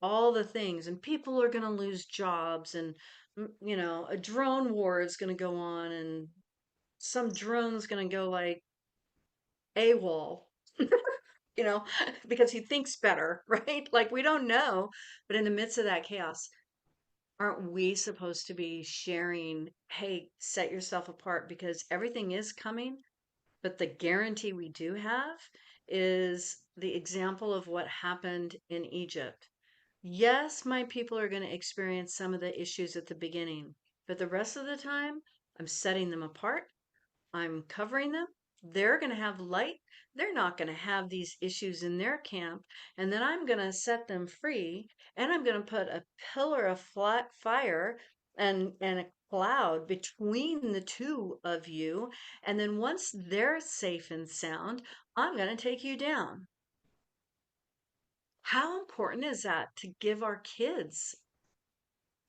[SPEAKER 1] all the things. And people are going to lose jobs. And, a drone war is going to go on. And some drone's going to go like AWOL, you know, because he thinks better, right? Like we don't know. But in the midst of that chaos, aren't we supposed to be sharing, hey, set yourself apart because everything is coming, but the guarantee we do have is the example of what happened in Egypt. Yes, my people are going to experience some of the issues at the beginning, but the rest of the time, I'm setting them apart. I'm covering them. They're going to have light. They're not going to have these issues in their camp. And then I'm going to set them free. And I'm going to put a pillar of flat fire and a cloud between the two of you. And then once they're safe and sound, I'm going to take you down. How important is that to give our kids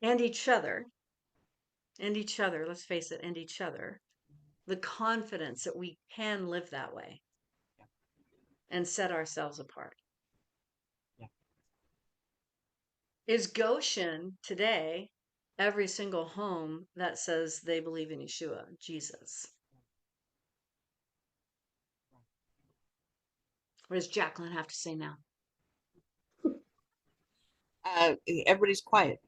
[SPEAKER 1] and each other, let's face it, and each other, the confidence that we can live that way and set ourselves apart?
[SPEAKER 2] Yeah.
[SPEAKER 1] Is Goshen today every single home that says they believe in Yeshua, Jesus? What does Jacqueline have to say now?
[SPEAKER 2] Everybody's quiet.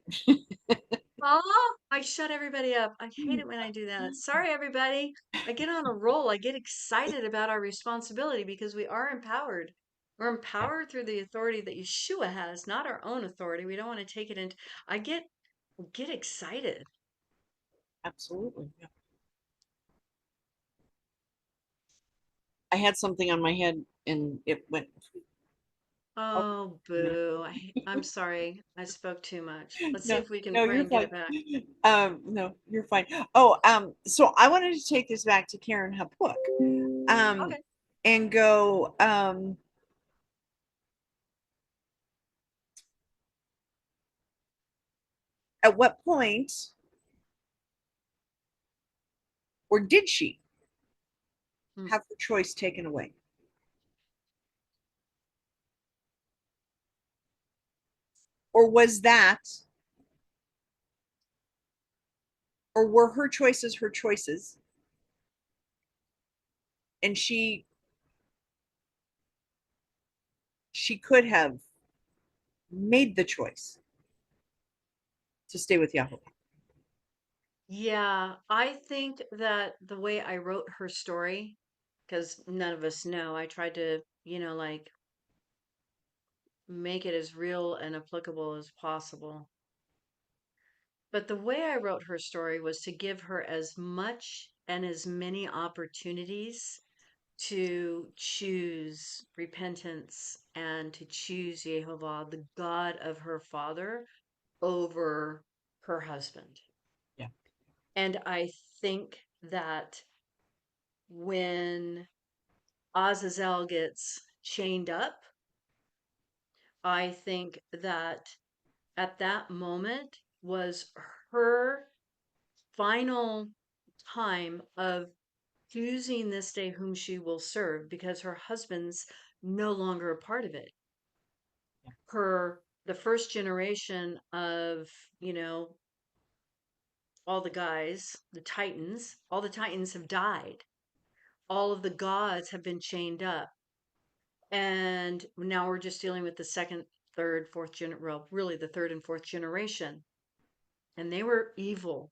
[SPEAKER 1] Oh, I shut everybody up. I hate it when I do that. Sorry, everybody. I get on a roll. I get excited about our responsibility because we are empowered. We're
[SPEAKER 2] Yeah,
[SPEAKER 1] empowered through the authority that Yeshua has, not our own authority. We don't want to take it into. I get excited.
[SPEAKER 2] absolutely. Yeah. I had something on my head and it went. Oh,
[SPEAKER 1] Oh, boo. I'm sorry. I spoke too much. Let's see
[SPEAKER 2] no,
[SPEAKER 1] if we can
[SPEAKER 2] no,
[SPEAKER 1] pray
[SPEAKER 2] you're
[SPEAKER 1] and get
[SPEAKER 2] fine.
[SPEAKER 1] it back.
[SPEAKER 2] No, you're fine. Oh, so I wanted to take this back to Qeren-happuk,
[SPEAKER 1] Okay.
[SPEAKER 2] and go, at what point, or did she
[SPEAKER 1] Hmm.
[SPEAKER 2] have her choice taken away? Or was that, or were her choices her choices, and she could have made the choice to stay with Yahweh?
[SPEAKER 1] Yeah, I think that the way I wrote her story, because none of us know, I tried to, like make it as real and applicable as possible. But the way I wrote her story was to give her as much and as many opportunities to choose repentance and to choose Jehovah, the God of her father, over her husband.
[SPEAKER 2] Yeah,
[SPEAKER 1] And I think that when Azazel gets chained up, I think that at that moment was her final time of choosing this day whom she will serve because her husband's no longer a part of it. The first generation of, you know, all the guys, all the Titans have died. All of the gods have been chained up. And now we're just dealing with the second, third, well, really the third and fourth generation. And they were evil.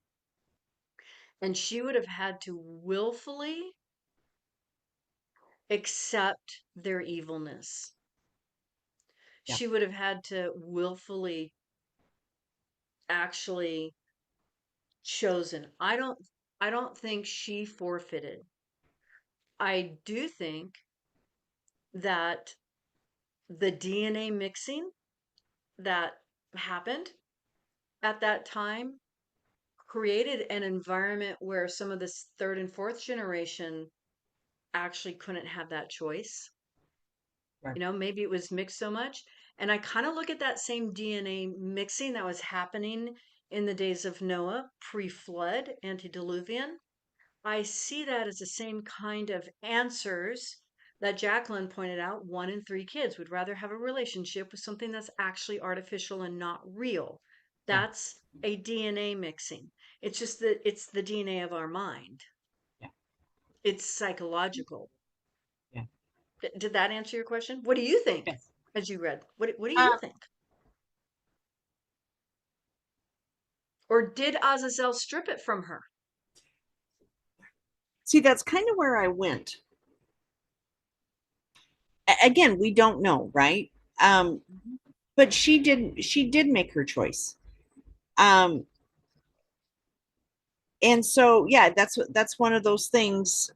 [SPEAKER 1] And she would have had to willfully accept their evilness.
[SPEAKER 2] yeah,
[SPEAKER 1] She would have had to willfully actually chosen. I don't think she forfeited. I do think that the DNA mixing that happened at that time created an environment where some of this third and fourth generation actually couldn't have that choice.
[SPEAKER 2] right.
[SPEAKER 1] Maybe it was mixed so much. And I kind of look at that same DNA mixing that was happening in the days of Noah, pre-flood, antediluvian. I see that as the same kind of answers that Jacqueline pointed out. 1 in 3 kids would rather have a relationship with something that's actually artificial and not real.
[SPEAKER 2] Yeah,
[SPEAKER 1] That's a DNA mixing. It's just that it's the DNA of our mind.
[SPEAKER 2] yeah,
[SPEAKER 1] It's psychological.
[SPEAKER 2] yeah.
[SPEAKER 1] Did that answer your question? What do you think
[SPEAKER 2] Yes.
[SPEAKER 1] as you read? What do you
[SPEAKER 2] Uh,
[SPEAKER 1] think? Or did Azazel strip it from her?
[SPEAKER 2] See, that's kind of where I went. Again, we don't know, right?
[SPEAKER 1] Mhm.
[SPEAKER 2] But she did make her choice. Um, and so yeah, that's one of those things.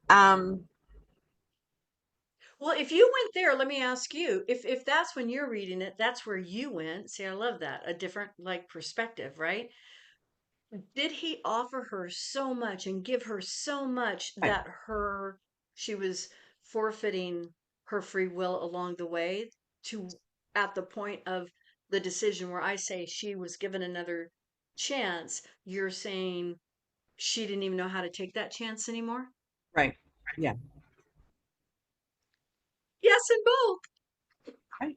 [SPEAKER 1] Well, if you went there, let me ask you, if that's when you're reading it, that's where you went. See, I love that. A different like perspective, right? Did he offer her so much and give her so much
[SPEAKER 2] Right,
[SPEAKER 1] that she was forfeiting her free will along the way to at the point of the decision where I say she was given another chance, you're saying she didn't even know how to take that chance anymore?
[SPEAKER 2] right, yeah,
[SPEAKER 1] Yes, and both.
[SPEAKER 2] right,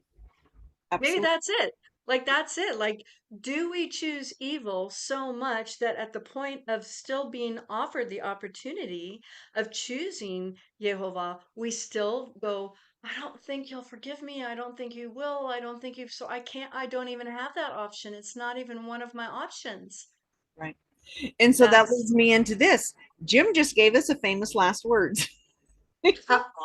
[SPEAKER 1] Maybe
[SPEAKER 2] absolutely,
[SPEAKER 1] that's it. Like, that's it. Like, do we choose evil so much that at the point of still being offered the opportunity of choosing Yehovah, we still go, I don't think you'll forgive me. I don't think you will. I don't think so I don't even have that option. It's not even one of my options.
[SPEAKER 2] right. And so that
[SPEAKER 1] That's
[SPEAKER 2] leads me into this. Jim just gave us a famous last words.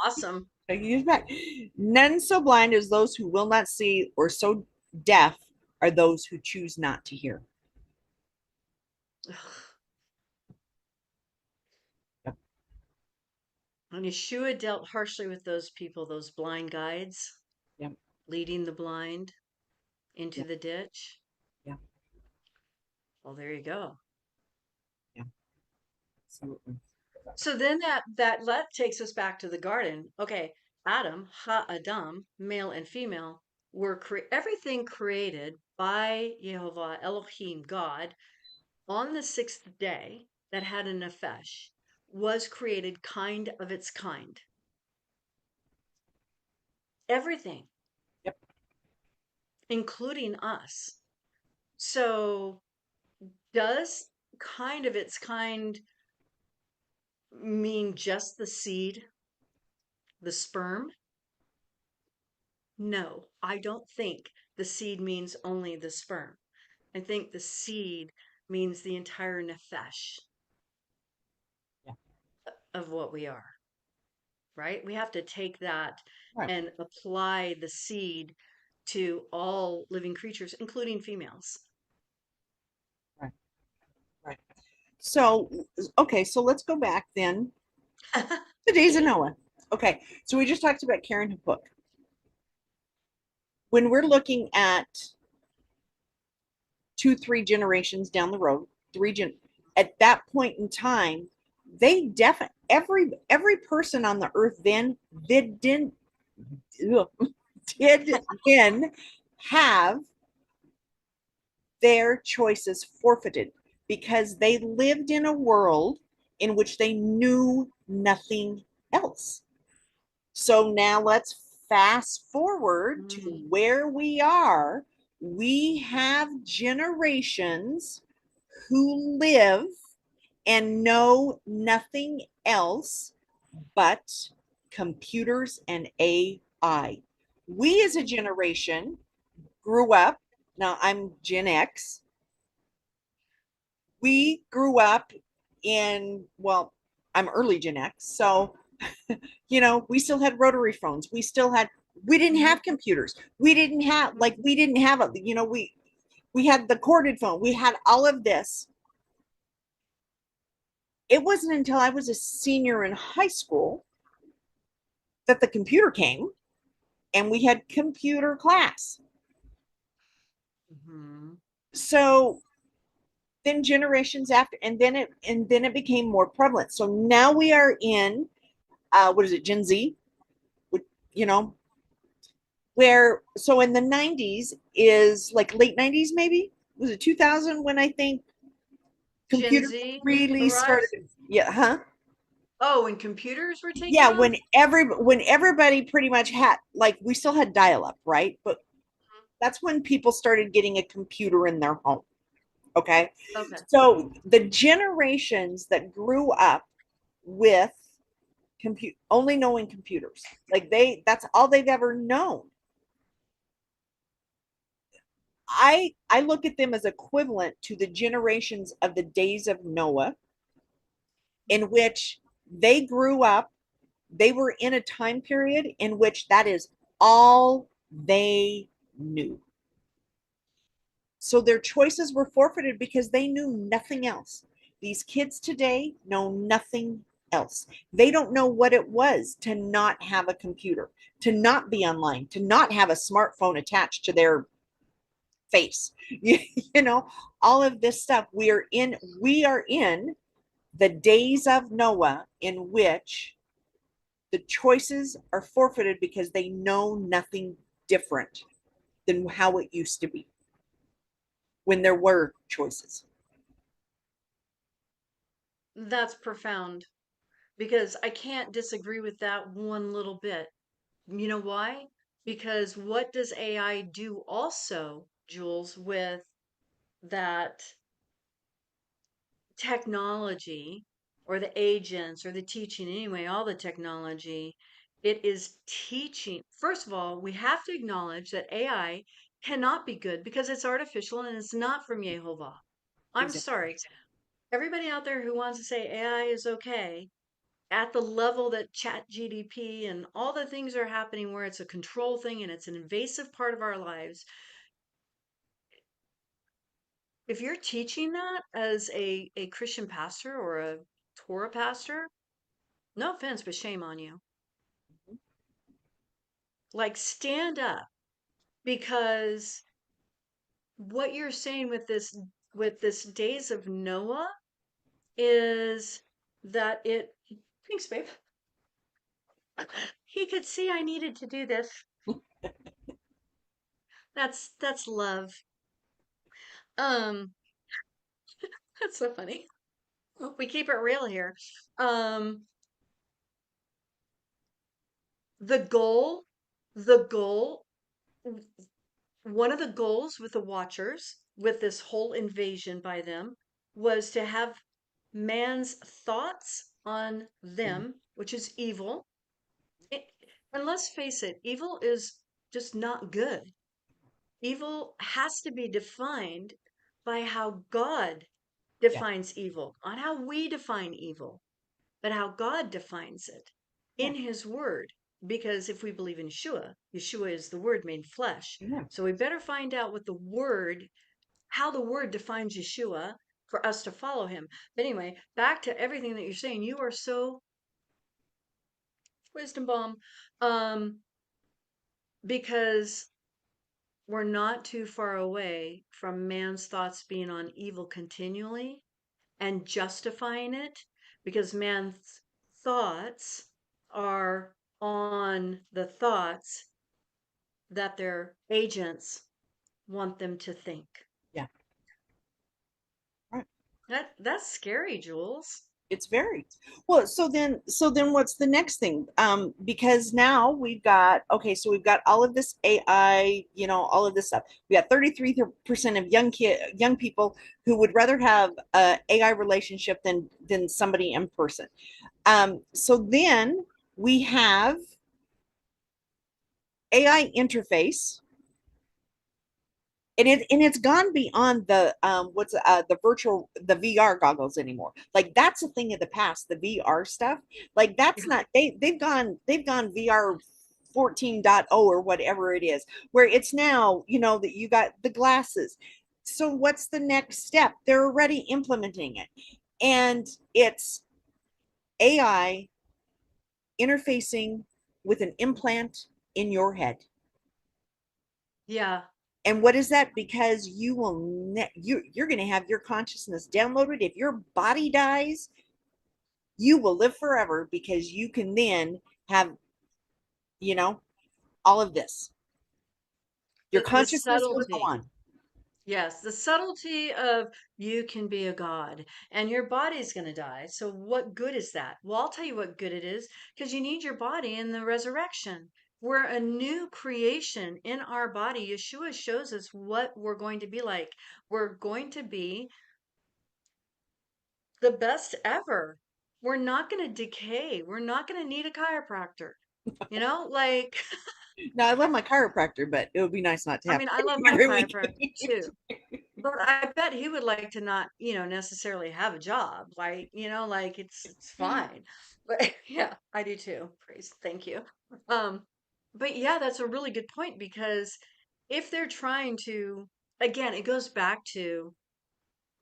[SPEAKER 1] awesome.
[SPEAKER 2] Taking it back. None so blind as those who will not see, or so deaf are those who choose not to hear. Yep,
[SPEAKER 1] And Yeshua dealt harshly with those people, those blind guides,
[SPEAKER 2] yep,
[SPEAKER 1] leading the blind into
[SPEAKER 2] yep,
[SPEAKER 1] the ditch.
[SPEAKER 2] yep,
[SPEAKER 1] Well, there you go.
[SPEAKER 2] yep, absolutely.
[SPEAKER 1] So then that takes us back to the garden. Okay, Adam, Ha-Adam, male and female, everything created by Jehovah Elohim, God, on the sixth day that had a nefesh was created kind of its kind. Everything,
[SPEAKER 2] Yep,
[SPEAKER 1] including us. So does kind of its kind mean just the seed, the sperm? No, I don't think the seed means only the sperm. I think the seed means the entire nefesh
[SPEAKER 2] yeah,
[SPEAKER 1] of what we are, right? We have to take that
[SPEAKER 2] right,
[SPEAKER 1] and apply the seed to all living creatures, including females.
[SPEAKER 2] right, right. So, okay, so let's go back then. The days of
[SPEAKER 1] Okay.
[SPEAKER 2] Noah. Okay, so we just talked about Qeren-happuk. When we're looking at 2, 3 generations down the road, at that point in time, they definitely every person on the earth then didn't did then have their choices forfeited because they lived in a world in which they knew nothing else. So now let's fast forward to
[SPEAKER 1] Mm.
[SPEAKER 2] where we are. We have generations who live and know nothing else but computers and AI. We as a generation grew up, now I'm Gen X, we grew up in, well, I'm early Gen X. So, we still had rotary phones. We didn't
[SPEAKER 1] Mhm.
[SPEAKER 2] have computers. We didn't have we had the corded phone. We had all of this. It wasn't until I was a senior in high school that the computer came and we had computer class.
[SPEAKER 1] Mhm.
[SPEAKER 2] So then generations after, and then it became more prevalent. So now we are in what is it, Gen Z? You know, where so in the 90s is like late 90s, maybe was it 2000 when I think
[SPEAKER 1] Gen
[SPEAKER 2] computers
[SPEAKER 1] Z
[SPEAKER 2] really started.
[SPEAKER 1] arrives.
[SPEAKER 2] Yeah, huh?
[SPEAKER 1] Oh, and computers were taking
[SPEAKER 2] Yeah,
[SPEAKER 1] off?
[SPEAKER 2] when everybody pretty much had, like, we still had dial up, right? But that's when people started getting a computer in their home. Okay.
[SPEAKER 1] Okay.
[SPEAKER 2] So the generations that grew up with compute only knowing computers, like that's all they've ever known. I look at them as equivalent to the generations of the days of Noah, in which they grew up, they were in a time period in which that is all they knew. So their choices were forfeited because they knew nothing else. These kids today know nothing else. They don't know what it was to not have a computer, to not be online, to not have a smartphone attached to their face. You know, all of this stuff. We are in the days of Noah, in which the choices are forfeited because they know nothing different than how it used to be when there were choices.
[SPEAKER 1] That's profound because I can't disagree with that one little bit. You know why? Because what does AI do also, Jules, with that technology or the agents or the teaching anyway, all the technology? It is teaching. First of all, we have to acknowledge that AI cannot be good because it's artificial and it's not from Yehovah. I'm
[SPEAKER 2] Exactly.
[SPEAKER 1] sorry. Everybody out there who wants to say AI is okay, at the level that chat GDP and all the things are happening where it's a control thing and it's an invasive part of our lives. If you're teaching that as a Christian pastor or a Torah pastor, no offense, but shame on you. Like stand up because what you're saying with this days of Noah is that it thanks, babe. He could see I needed to do this. That's love. Um, that's so funny. We keep it real here. Um, the goal, the goal, one of the goals with the Watchers, with this whole invasion by them, was to have man's thoughts on them, which is evil. It, and let's face it, evil is just not good. Evil has to be defined by how God
[SPEAKER 2] Yeah.
[SPEAKER 1] defines evil, not how we define evil, but how God defines it
[SPEAKER 2] Yeah.
[SPEAKER 1] in his word. Because if we believe in Yeshua, Yeshua is the word made flesh.
[SPEAKER 2] Yeah.
[SPEAKER 1] So we better find out what the word, how the word defines Yeshua for us to follow him. But anyway, back to everything that you're saying. You are so wisdom bomb. Um, because we're not too far away from man's thoughts being on evil continually and justifying it because man's thoughts are on the thoughts that their agents want them to think.
[SPEAKER 2] Yeah. Right.
[SPEAKER 1] That's scary, Jules.
[SPEAKER 2] It's very well. So then what's the next thing? Because now we've got, okay, so we've got all of this AI, all of this stuff. We got 33% of young people who would rather have a AI relationship than somebody in person. So then we have AI interface, and it's gone beyond the VR goggles anymore. Like that's a thing of the past, the VR stuff. Like that's
[SPEAKER 1] Yeah.
[SPEAKER 2] not they've gone VR 14.0 or whatever it is, where it's now, that you got the glasses. So what's the next step? They're already implementing it, and it's AI interfacing with an implant in your head.
[SPEAKER 1] Yeah.
[SPEAKER 2] And what is that? Because you're going to have your consciousness downloaded. If your body dies, you will live forever because you can then have, you know, all of this. Your
[SPEAKER 1] The
[SPEAKER 2] consciousness will go
[SPEAKER 1] subtlety.
[SPEAKER 2] on.
[SPEAKER 1] Yes, the subtlety of you can be a god and your body's going to die. So, what good is that? Well, I'll tell you what good it is because you need your body in the resurrection. We're a new creation in our body. Yeshua shows us what we're going to be like. We're going to be the best ever. We're not going to decay. We're not going to need a chiropractor. You know, like
[SPEAKER 2] Now, I love my chiropractor, but it would be nice not to
[SPEAKER 1] I
[SPEAKER 2] have
[SPEAKER 1] mean,
[SPEAKER 2] to
[SPEAKER 1] I
[SPEAKER 2] go
[SPEAKER 1] love my
[SPEAKER 2] every week.
[SPEAKER 1] chiropractor too. But I bet he would like to not, necessarily have a job. Like, like it's fine. But yeah, I do too. Praise. Thank you. Um, but yeah, that's a really good point because if they're trying to, again, it goes back to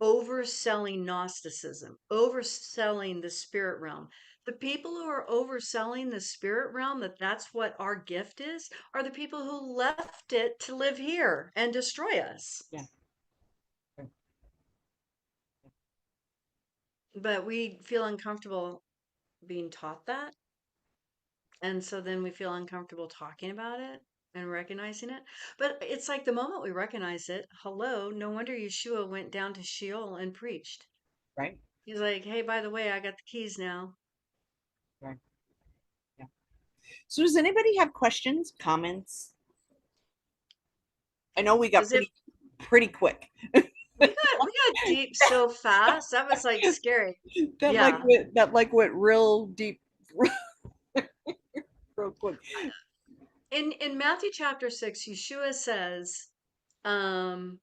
[SPEAKER 1] overselling Gnosticism, overselling the spirit realm. The people who are overselling the spirit realm, that's what our gift is, are the people who left it to live here and destroy us.
[SPEAKER 2] Yeah.
[SPEAKER 1] But we feel uncomfortable being taught that. And so then we feel uncomfortable talking about it and recognizing it. But it's like the moment we recognize it, hello, no wonder Yeshua went down to Sheol and preached.
[SPEAKER 2] Right.
[SPEAKER 1] He's like, hey, by the way, I got the keys now.
[SPEAKER 2] Right. Yeah. So, does anybody have questions, comments? I know we got
[SPEAKER 1] Because if
[SPEAKER 2] pretty quick.
[SPEAKER 1] we got deep so fast, that was like scary. Yeah.
[SPEAKER 2] That like went real deep, real quick.
[SPEAKER 1] In Matthew chapter 6, Yeshua says, um,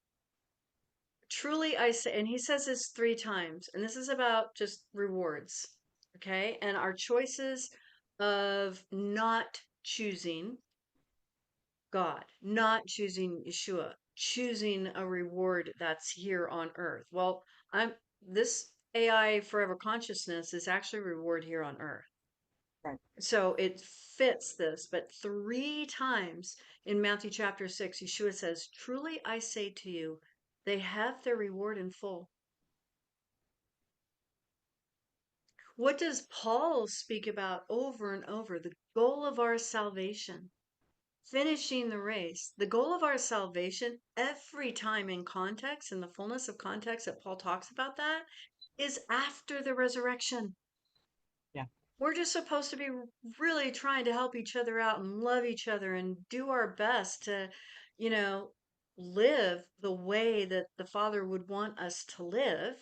[SPEAKER 1] truly I say, and he says this 3 times, and this is about just rewards, okay? And our choices of not choosing God, not choosing Yeshua, choosing a reward that's here on earth. Well, I'm this AI forever consciousness is actually a reward here on earth.
[SPEAKER 2] Right.
[SPEAKER 1] So it fits this, but 3 times in Matthew chapter 6, Yeshua says, truly I say to you, they have their reward in full. What does Paul speak about over and over? The goal of our salvation, finishing the race. The goal of our salvation, every time in context, in the fullness of context that Paul talks about that, is after the resurrection.
[SPEAKER 2] Yeah.
[SPEAKER 1] We're just supposed to be really trying to help each other out and love each other and do our best to, you know, live the way that the Father would want us to live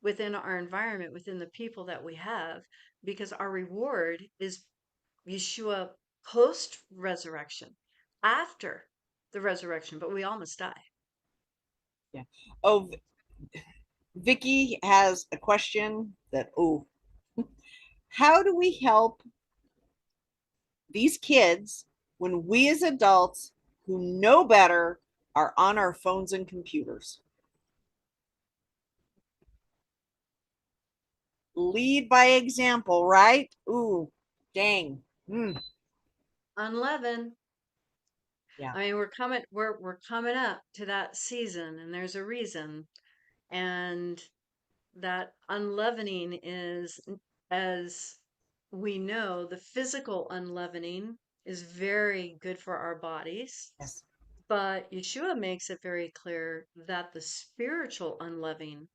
[SPEAKER 1] within our environment, within the people that we have, because our reward is Yeshua post resurrection, after the resurrection, but we all must die.
[SPEAKER 2] Yeah. Oh, Vicky has a question that, oh, how do we help these kids when we as adults who know better are on our phones and computers? Lead by example, right? Ooh, dang. Mm,
[SPEAKER 1] Unleavened.
[SPEAKER 2] yeah.
[SPEAKER 1] I mean, we're coming up to that season, and there's a reason. And that unleavening is, as we know, the physical unleavening is very good for our bodies.
[SPEAKER 2] Yes.
[SPEAKER 1] But Yeshua makes it very clear that the spiritual unleavening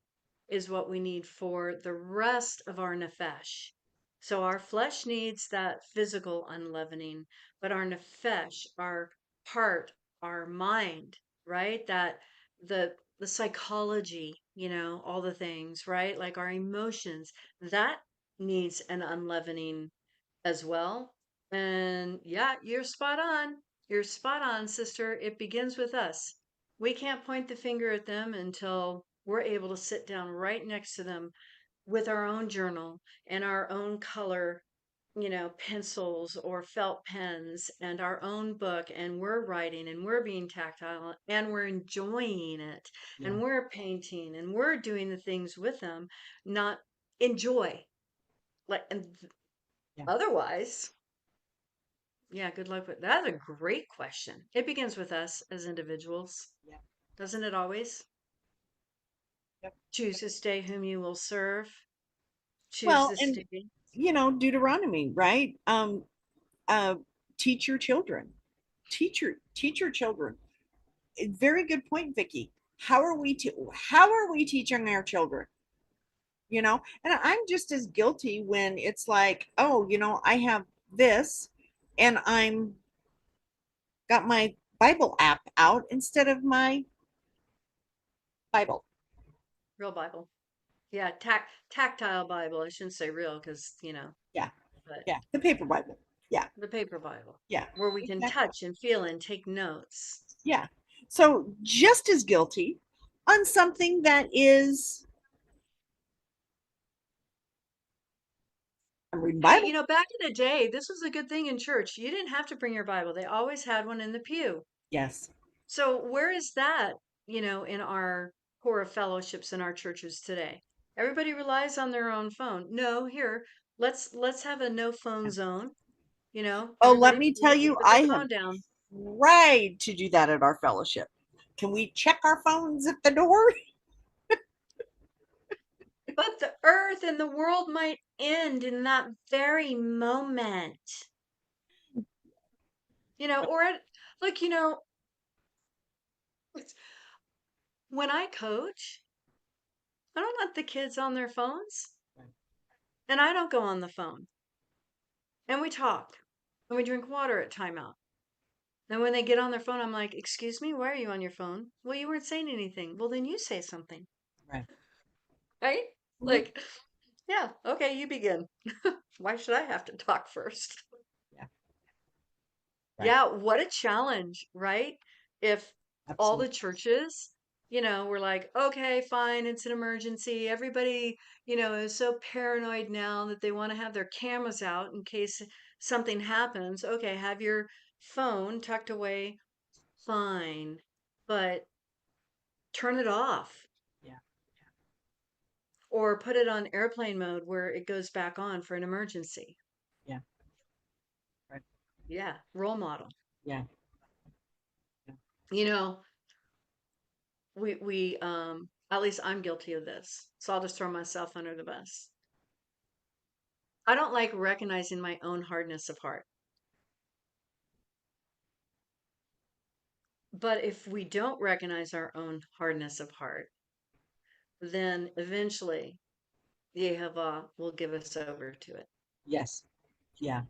[SPEAKER 1] is what we need for the rest of our nefesh. So our flesh needs that physical unleavening, but our nefesh, our heart, our mind, right? That the psychology, all the things, right? Like our emotions, that needs an unleavening as well. And yeah, you're spot on. You're spot on, sister. It begins with us. We can't point the finger at them until we're able to sit down right next to them with our own journal and our own color, pencils or felt pens and our own book, and we're writing and we're being tactile and we're enjoying it
[SPEAKER 2] Yeah.
[SPEAKER 1] and we're painting and we're doing the things with them, not enjoy. Like, and
[SPEAKER 2] Yeah.
[SPEAKER 1] otherwise, yeah, good luck with that's a great question. It begins with us as individuals,
[SPEAKER 2] Yeah.
[SPEAKER 1] doesn't it always?
[SPEAKER 2] Yep.
[SPEAKER 1] Choose this day whom you will serve. Choose
[SPEAKER 2] Well,
[SPEAKER 1] this
[SPEAKER 2] and
[SPEAKER 1] day.
[SPEAKER 2] Deuteronomy, right? Uh, teach your children. Teach your children. Very good point, Vicky. How are we teaching our children? And I'm just as guilty when it's like, oh, I have this and I'm got my Bible app out instead of my Bible.
[SPEAKER 1] Real Bible. Yeah, tactile Bible. I shouldn't say real because,
[SPEAKER 2] Yeah.
[SPEAKER 1] but
[SPEAKER 2] Yeah. The paper Bible. Yeah.
[SPEAKER 1] The paper Bible,
[SPEAKER 2] Yeah.
[SPEAKER 1] where we can
[SPEAKER 2] Exactly.
[SPEAKER 1] touch and feel and take notes.
[SPEAKER 2] Yeah. So just as guilty on something that is, I'm reading
[SPEAKER 1] Hey,
[SPEAKER 2] Bible.
[SPEAKER 1] back in the day, this was a good thing in church. You didn't have to bring your Bible. They always had one in the pew.
[SPEAKER 2] Yes.
[SPEAKER 1] So where is that, in our core of fellowships in our churches today? Everybody relies on their own phone. No, here, let's have a no phone zone.
[SPEAKER 2] Oh, let
[SPEAKER 1] Everybody
[SPEAKER 2] me tell
[SPEAKER 1] please
[SPEAKER 2] you,
[SPEAKER 1] put their
[SPEAKER 2] I have
[SPEAKER 1] phone down.
[SPEAKER 2] tried to do that at our fellowship. Can we check our phones at the door?
[SPEAKER 1] But the earth and the world might end in that very moment. Or like, when I coach, I don't let the kids on their phones, and I don't go on the phone. And we talk, and we drink water at timeout. And when they get on their phone, I'm like, "Excuse me, why are you on your phone?" "Well, you weren't saying anything." "Well, then you say something."
[SPEAKER 2] Right.
[SPEAKER 1] Right?
[SPEAKER 2] Mhm.
[SPEAKER 1] Like, yeah, okay, you begin. Why should I have to talk first?
[SPEAKER 2] Yeah. Right.
[SPEAKER 1] Yeah, what a challenge, right? If all the
[SPEAKER 2] Absolutely.
[SPEAKER 1] churches, were like, okay, fine, it's an emergency. Everybody, is so paranoid now that they want to have their cameras out in case something happens. Okay, have your phone tucked away, fine, but turn it off
[SPEAKER 2] Yeah.
[SPEAKER 1] or put it on airplane mode where it goes back on for an emergency.
[SPEAKER 2] Yeah. Right.
[SPEAKER 1] Yeah, role model.
[SPEAKER 2] Yeah. Yeah.
[SPEAKER 1] You know, we at least I'm guilty of this, so I'll just throw myself under the bus. I don't like recognizing my own hardness of heart, but if we don't recognize our own hardness of heart, then eventually Yehovah will give us over to it.
[SPEAKER 2] Yes. Yeah.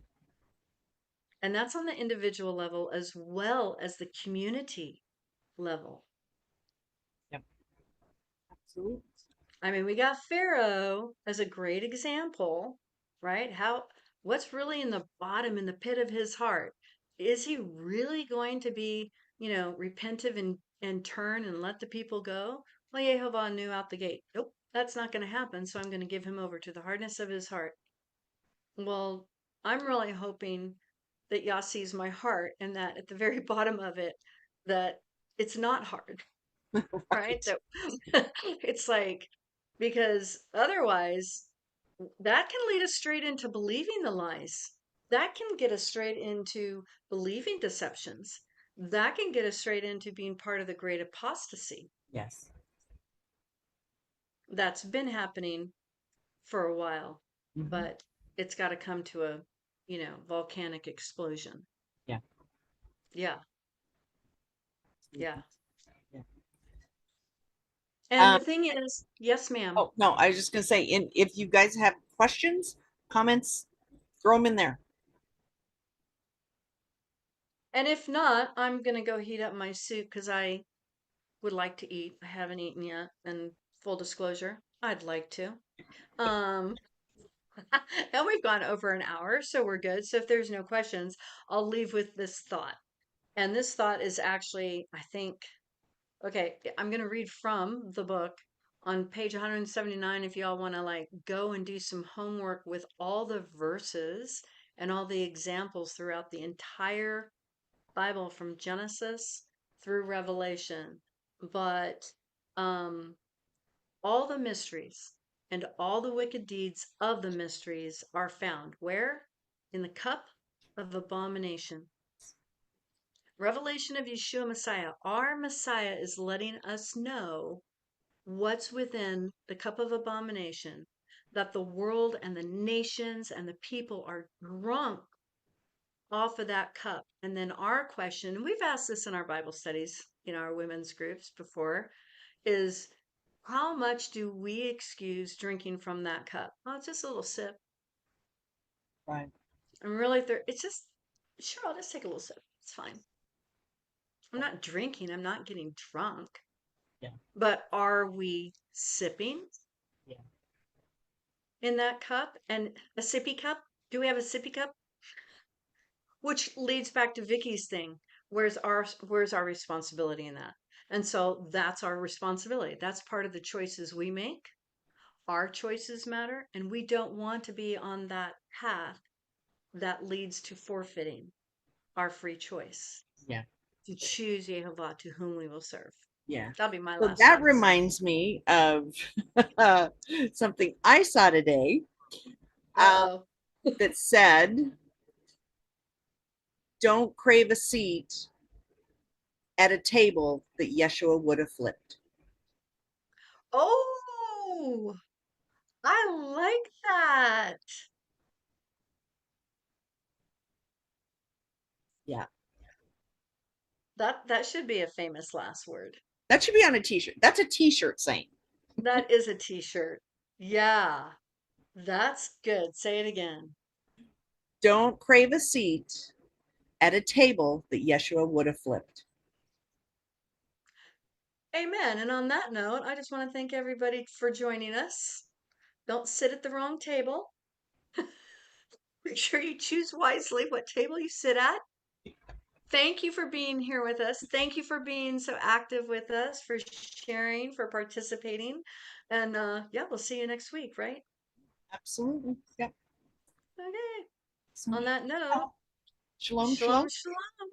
[SPEAKER 1] And that's on the individual level as well as the community level.
[SPEAKER 2] Yep. Absolutely.
[SPEAKER 1] I mean, we got Pharaoh as a great example, right? What's really in the bottom, in the pit of his heart? Is he really going to be, repentive and turn and let the people go? Well, Yehovah knew out the gate, nope, that's not going to happen. So I'm going to give him over to the hardness of his heart. Well, I'm really hoping that Yah sees my heart and that at the very bottom of it, that it's not hard, right?
[SPEAKER 2] Right.
[SPEAKER 1] That it's like, because otherwise, that can lead us straight into believing the lies. That can get us straight into believing deceptions. That can get us straight into being part of the great apostasy
[SPEAKER 2] Yes.
[SPEAKER 1] that's been happening for a while,
[SPEAKER 2] Hmm.
[SPEAKER 1] but it's got to come to a, volcanic explosion.
[SPEAKER 2] Yeah.
[SPEAKER 1] Yeah, yeah.
[SPEAKER 2] Absolutely. Yeah.
[SPEAKER 1] And
[SPEAKER 2] Um,
[SPEAKER 1] the thing is, yes, ma'am.
[SPEAKER 2] oh no, I was just gonna say, if you guys have questions, comments, throw them in there.
[SPEAKER 1] And if not, I'm gonna go heat up my soup because I would like to eat. I haven't eaten yet, and full disclosure, I'd like to. Um, and we've gone over an hour, so we're good. So if there's no questions, I'll leave with this thought. And this thought is actually, I think, okay, I'm going to read from the book on page 179 if y'all want to like go and do some homework with all the verses and all the examples throughout the entire Bible from Genesis through Revelation. But um all the mysteries and all the wicked deeds of the mysteries are found where? In the cup of abomination. Revelation of Yeshua Messiah. Our Messiah is letting us know what's within the cup of abomination, that the world and the nations and the people are drunk off of that cup. And then our question, and we've asked this in our Bible studies, our women's groups before, is how much do we excuse drinking from that cup? Oh, it's just a little sip.
[SPEAKER 2] Right.
[SPEAKER 1] I'm really it's just, sure, I'll just take a little sip. It's fine. I'm not drinking, I'm not getting drunk.
[SPEAKER 2] Yeah.
[SPEAKER 1] But are we sipping
[SPEAKER 2] Yeah.
[SPEAKER 1] in that cup? And a sippy cup? Do we have a sippy cup? which leads back to Vicky's thing. Where's our responsibility in that? And so that's our responsibility. That's part of the choices we make. Our choices matter, and we don't want to be on that path that leads to forfeiting our free choice
[SPEAKER 2] Yeah.
[SPEAKER 1] to choose Yehovah to whom we will serve.
[SPEAKER 2] Yeah.
[SPEAKER 1] That'll be my
[SPEAKER 2] So
[SPEAKER 1] last
[SPEAKER 2] that
[SPEAKER 1] sentence.
[SPEAKER 2] reminds me of something I saw today uh,
[SPEAKER 1] Uh-oh.
[SPEAKER 2] that said, don't crave a seat at a table that Yeshua would have flipped.
[SPEAKER 1] Oh, I like that.
[SPEAKER 2] Yeah.
[SPEAKER 1] That should be a famous last word.
[SPEAKER 2] That should be on a t-shirt. That's a t-shirt saying.
[SPEAKER 1] That is a t-shirt. Yeah, that's good. Say it again.
[SPEAKER 2] Don't crave a seat at a table that Yeshua would have flipped.
[SPEAKER 1] Amen. And on that note, I just want to thank everybody for joining us. Don't sit at the wrong table. Make sure you choose wisely what table you sit at. Thank you for being here with us. Thank you for being so active with us, for sharing, for participating. And yeah, we'll see you next week, right?
[SPEAKER 2] Absolutely. Yeah.
[SPEAKER 1] Okay.
[SPEAKER 2] So,
[SPEAKER 1] On that
[SPEAKER 2] yeah.
[SPEAKER 1] note,
[SPEAKER 2] Shalom,
[SPEAKER 1] shalom,
[SPEAKER 2] shalom.
[SPEAKER 1] shalom.